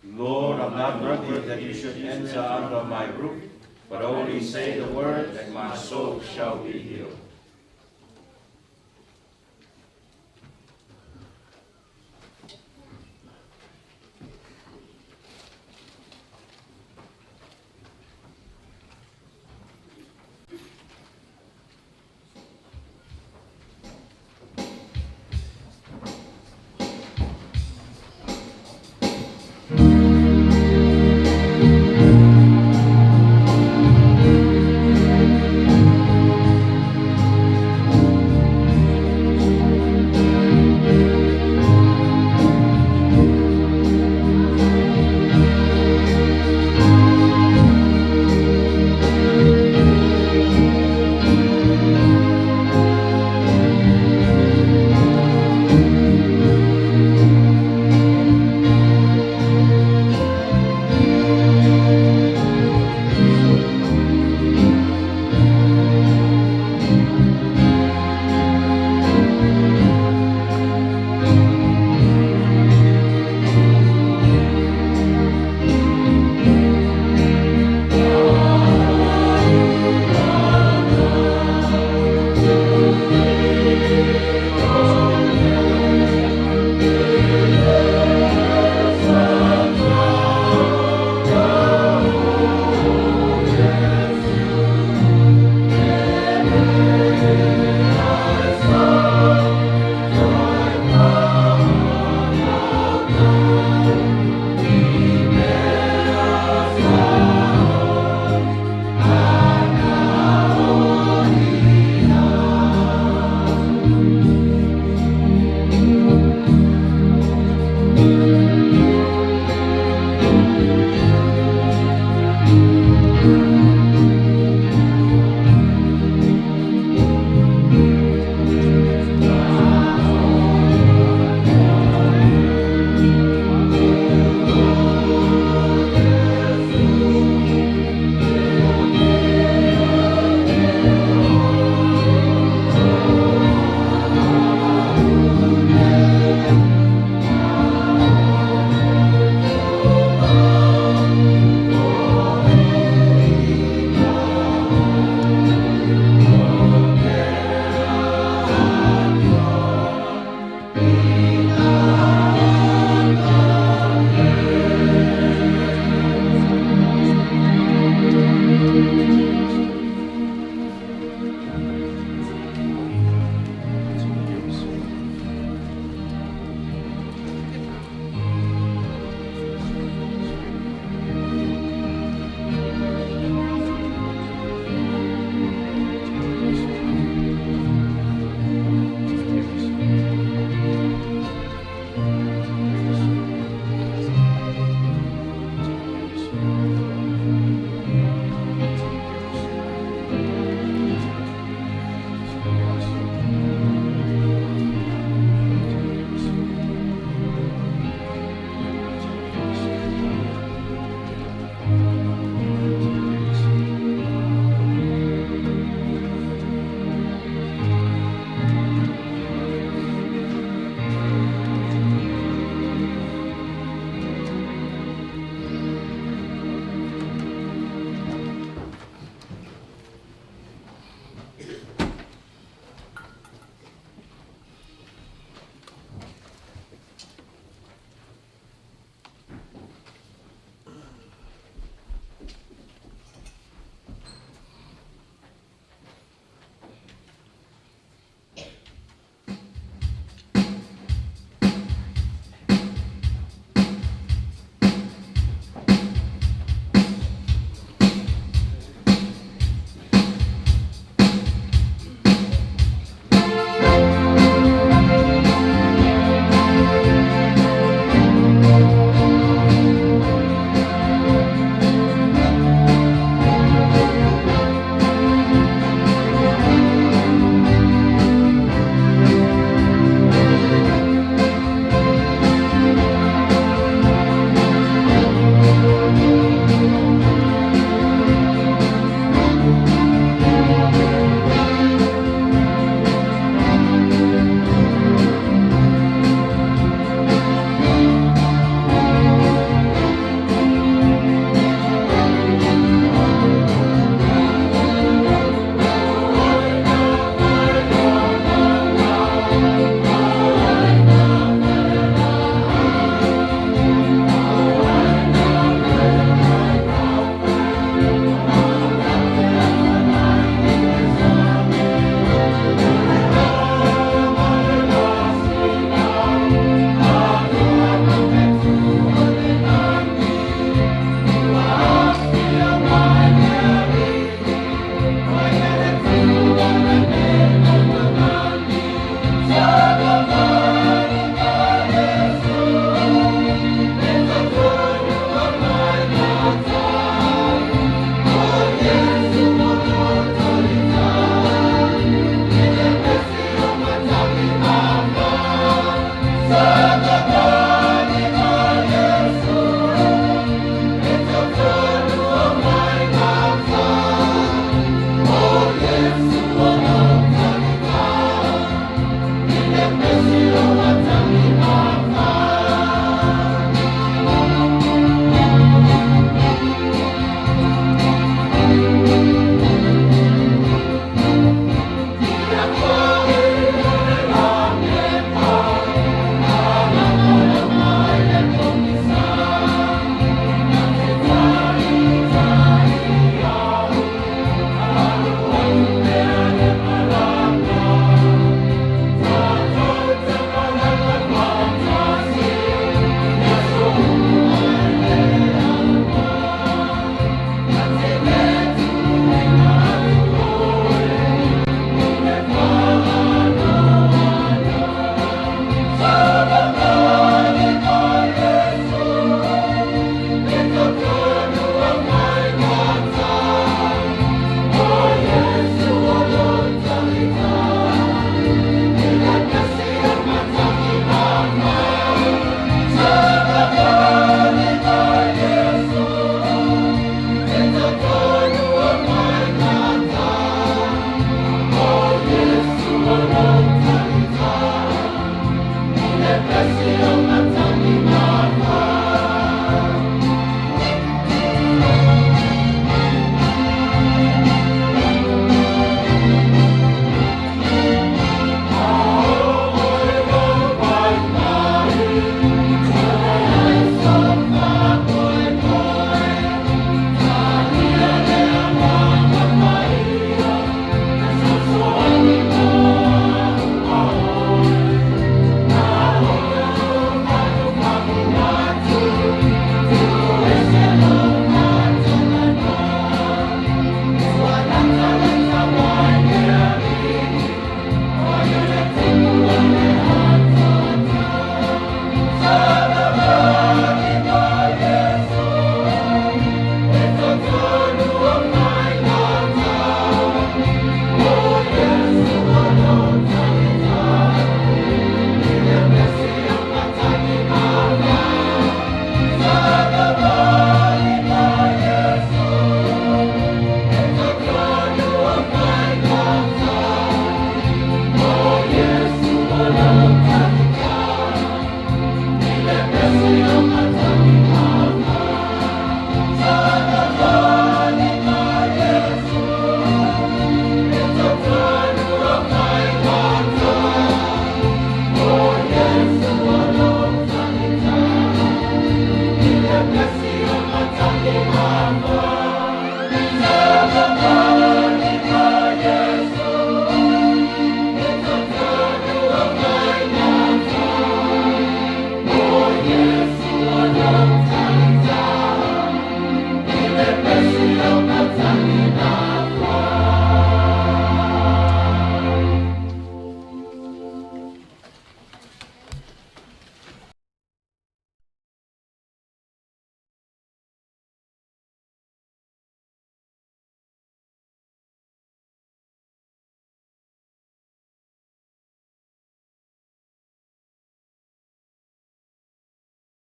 Lord, I'm not worthy that you should enter under my roof, but only say the word, and my soul shall be healed.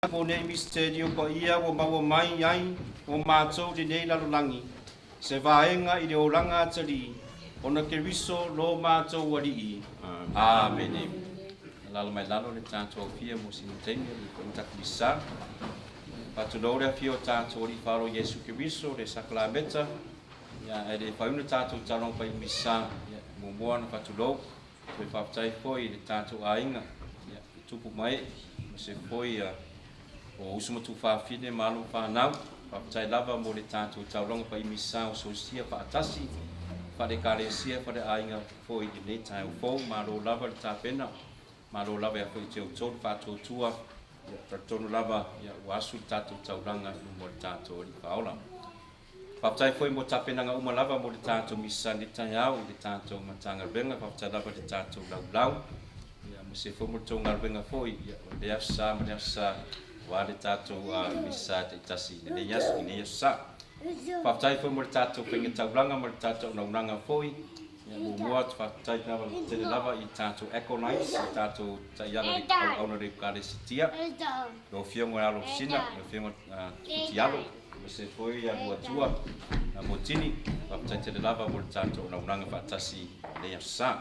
Mo nei misteri o pa ia o maua mai ai o mātou de nei lalolangi. Se vaenga i le oranga atari, ona ke riso lo mātou wari. Amen. Lalo mai lalo le tātou fia mo sinitenga i kontak bisa. Patulou le fia o tātou li wharo Yesu ke riso le saklameta. Ia e le whauna tātou tarong pa i misa. Mo moana patulou. Koe whaftai foi le tātou ainga. Ia tupu mai. Se foi o usumatu whawhine malu whanau. Whaftai lava mo le tātou tauronga pa i misa o sosia whaatasi. Whare kāresia whare ainga foi i nei tai o fōu. Maro lava le tāpena. Maro lava ia whai te o tōru whātou tua. Tonu lava ia wasu tātou tauranga mo le tātou li whaola. Whaftai foi mo tāpena ngā uma lava mo le tātou misa ni tai au. Le tātou Matagaluega. Whaftai lava le tātou lau. Ia mo se foi mo tō ngā ruenga foi. Ia o le asa mo le asa. Wa le tātou misa te tasi ne yasu ne yasa. Whaftai foi mo le tātou whenga tauranga mo le tātou naunanga foi. Ia mo mua tu whaftai nawa te lava i tātou econais. I tātou taiana le auna re kare sitia. Lo fiongo alo sina. Lo fiongo tuti alo. Mo se foi a lua tua. Mo tini. Whaftai te lava mo le tātou naunanga whaatasi ne yasa.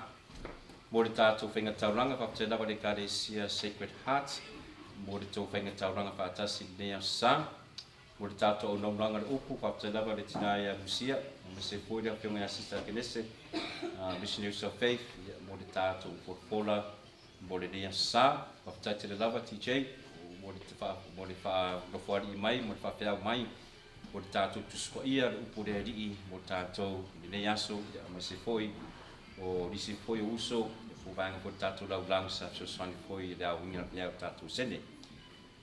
Mo le tātou whenga tauranga whaftai lava le kare sia Sacred Heart. Mo le tō whainga tauranga whaatasi nea sa. Mo le tātou au naunanga le upu, whaptai lava le tinai a Lucia. Mo se pōrea whionga a Sister Kenese, Missionaries of Faith. Mo le tātou porpola, mo le nea sa. Whaptai te le lava TJ. Mo le wha nofuari mai, mo le wha whiau mai. Mo le tātou tuskwa ia le upu rea rii. Mo le tātou nea aso, mo se pōi. O risi pōi o uso. Vanga po tātou lau lang sa swani foi le au inga le au tātou sene.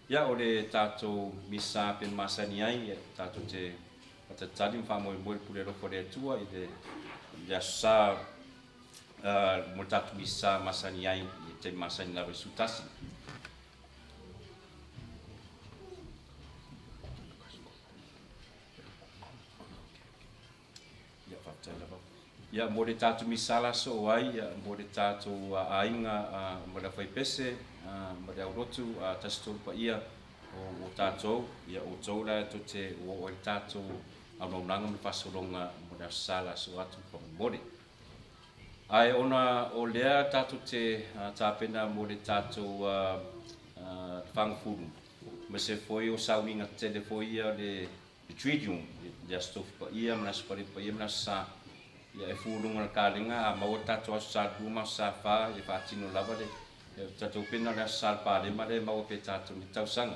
Ia o le tātou misa pen masani ai, tātou te patatali mwha moe pule rofo le tua i le asa mo tātou misa masani ai i te masani lawe sutasi. Ia whaftai lava. Ia mo le tātou misala so ai, mo le tātou ainga mo le whaipese, mo le aurotu tasitolu pa ia o tātou. Ia o tōra to te o le tātou aunaunanga mo whasolonga mo le asala so atu pa mori. Ai ona o lea tātou te tāpena mo le tātou whangafuru. Me se foi o sauinga te le foi ia le tridium, le astofu pa ia, mna spari pa ia, mna sa. Ia e furunga na kālinga, a maua tātou asu sāpuma, sāwha, e whātino lava le. Tātou pena le asu sāpārema le, maua pe tātou ni tausanga.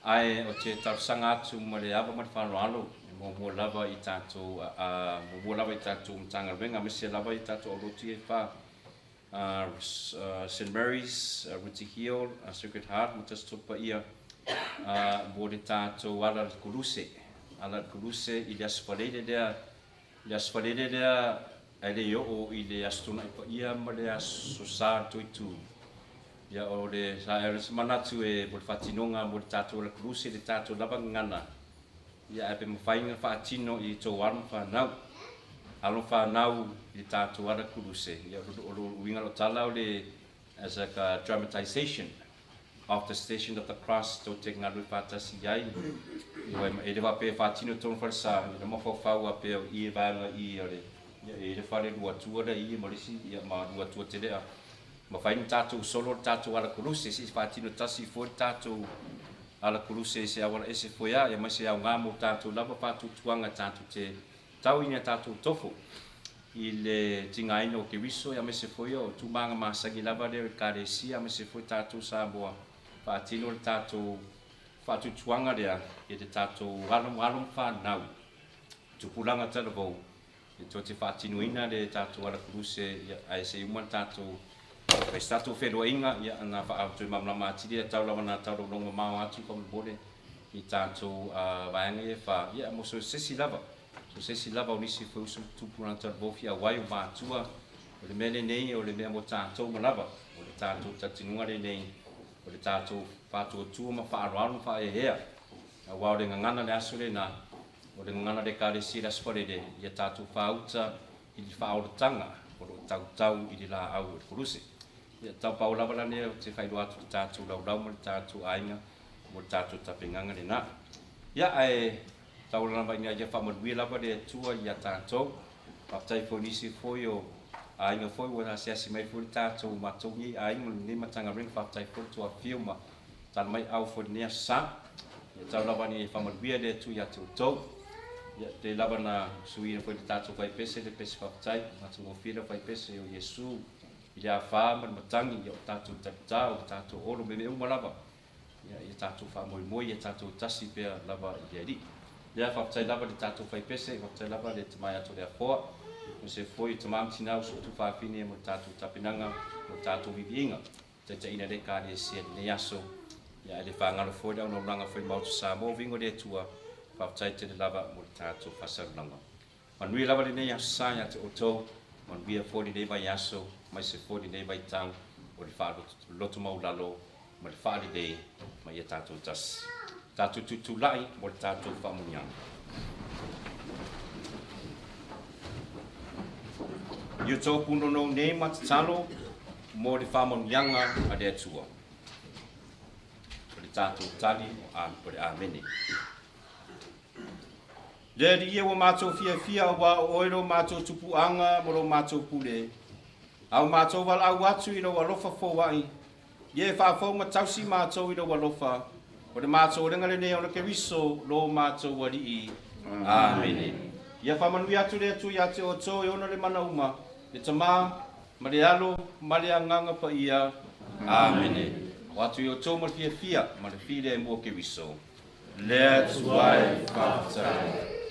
Ai o te tausanga atu ma le awa ma le whanoalo, mo mua lava i tātou, mo mua lava i tātou Matagaluega, me se lava i tātou auroti e wha. St. Mary's, Ruti Hill, Sacred Heart, mo tasitopa ia, mo le tātou ala le kuruse. Ala le kuruse i le aswaleide lea, le aswalele lea ele yo o i le astuna ipa ia ma le asosar toitu. Ia o le sa manatu e mo le whatinonga mo le tātou la kuruse le tātou lava ngana. Ia e pe mawhainga whaatino i tō warma whanau. Alo whanau i tātou ala kuruse. Ia o winga lo tala o le as a dramatization of the Station of the Cross tō te ngaru whātasi iai. E le wape whātino tōna wharesa, i le mawhawhau a peo i e vanga i o le. E le whare lua tua da i e marisi, i a ma lua tua te lea. Ma whaini tātou solo tātou ala kuruse, si whātino tasi fōi tātou ala kuruse se awala ese foia, e mai se au ngā mo tātou lava whātou tuanga tātou te tau ina tātou tofo. I le tingaina o ke riso, e mai se foia o tūmanga māsagi lava leo i kāresia, e mai se foi tātou Samoa. Whaatino le tātou whaatutuanga rea e te tātou halom whanau. Tupulanga tala vau. E tō te whaatinuina le tātou ala kuruse a e se uman tātou. E se tātou whenua inga ia ana whaautu i mamlama atiri a tau lawana tau rongo mao atu kama bore. I tātou vaenga e wha. Ia mo so sesi lava. So sesi lava o nisi fwe usum tupulanga tala vau fia wai o mātua. O le mele nei o le mea mo tātou malava. O le tātou tatinunga le nei. O le tātou whātua tua ma whaaroaru wha e hea. A wau le ngangana le aso le nā. O le ngangana le kāre sira spalede. Ia tātou whauta i li whaoratanga. O le tautau i li la au e kuruse. Ia tau paulawa lane o te whairu atu le tātou lau ma le tātou ainga. mo tātou tapenganga le na. Ia ai tau lava ina ia whamanuia lava le tua ia tātou. Whaptai polisi foi o ainga foi wala siasi mai foi tātou mātou ni ainga ni matanga ring whaptai foi tua filma. Tāna mai au foi nea sa. Ia tau lava ni whamanuia le tu ia tūtou. Ia te lava na suina foi le tātou whai pese le pese whaptai. Mātou ngofira whai pese o Yesu. Ia whāma matangi ia o tātou tapitau, tātou oro me uma lava. Ia tātou whamoimoi, ia tātou tasi pia lava i eri. Ia whaptai lava le tātou whaipese, whaptai lava le tamai ato le apoa. Mo se foi tamam tinau so tu whawhine mo tātou tapinanga, mo tātou viviinga. Te ina le ka le sia le aso. Ia ele whangalo foi lau nauranga foi mautu Samoa, vingo le tua. Whaptai te le lava mo tātou whasarunanga. Manui lava le nei asai ate o tau. Manuia foi le vai aso. Mai se fori nei vai tau o le whaaro loto maulalo ma le whaare dei mai e tātou tas. Tātou tutulai mo le tātou whamunianga. Ia tō puno no nei matatalo mo le whamunianga a le atua. O le tātou tali o le amene. Le ri ia wa mātou fia wa oiro mātou tupuanga mo lo mātou pule. Au mātou wal au atu i rau alofa fōwai. Ie whāwhau matausi mātou i rau alofa. O le mātou renga le nea o le keriso lo mātou wari i. Amene. Ia whamanui atu le atu i ate o tō e ona le mana uma. Le tamā, ma le alo, ma le anganga pa ia. Amene. O atu i o tō ma le fia, ma le fia e mua keriso. Le atu ai whāwhau.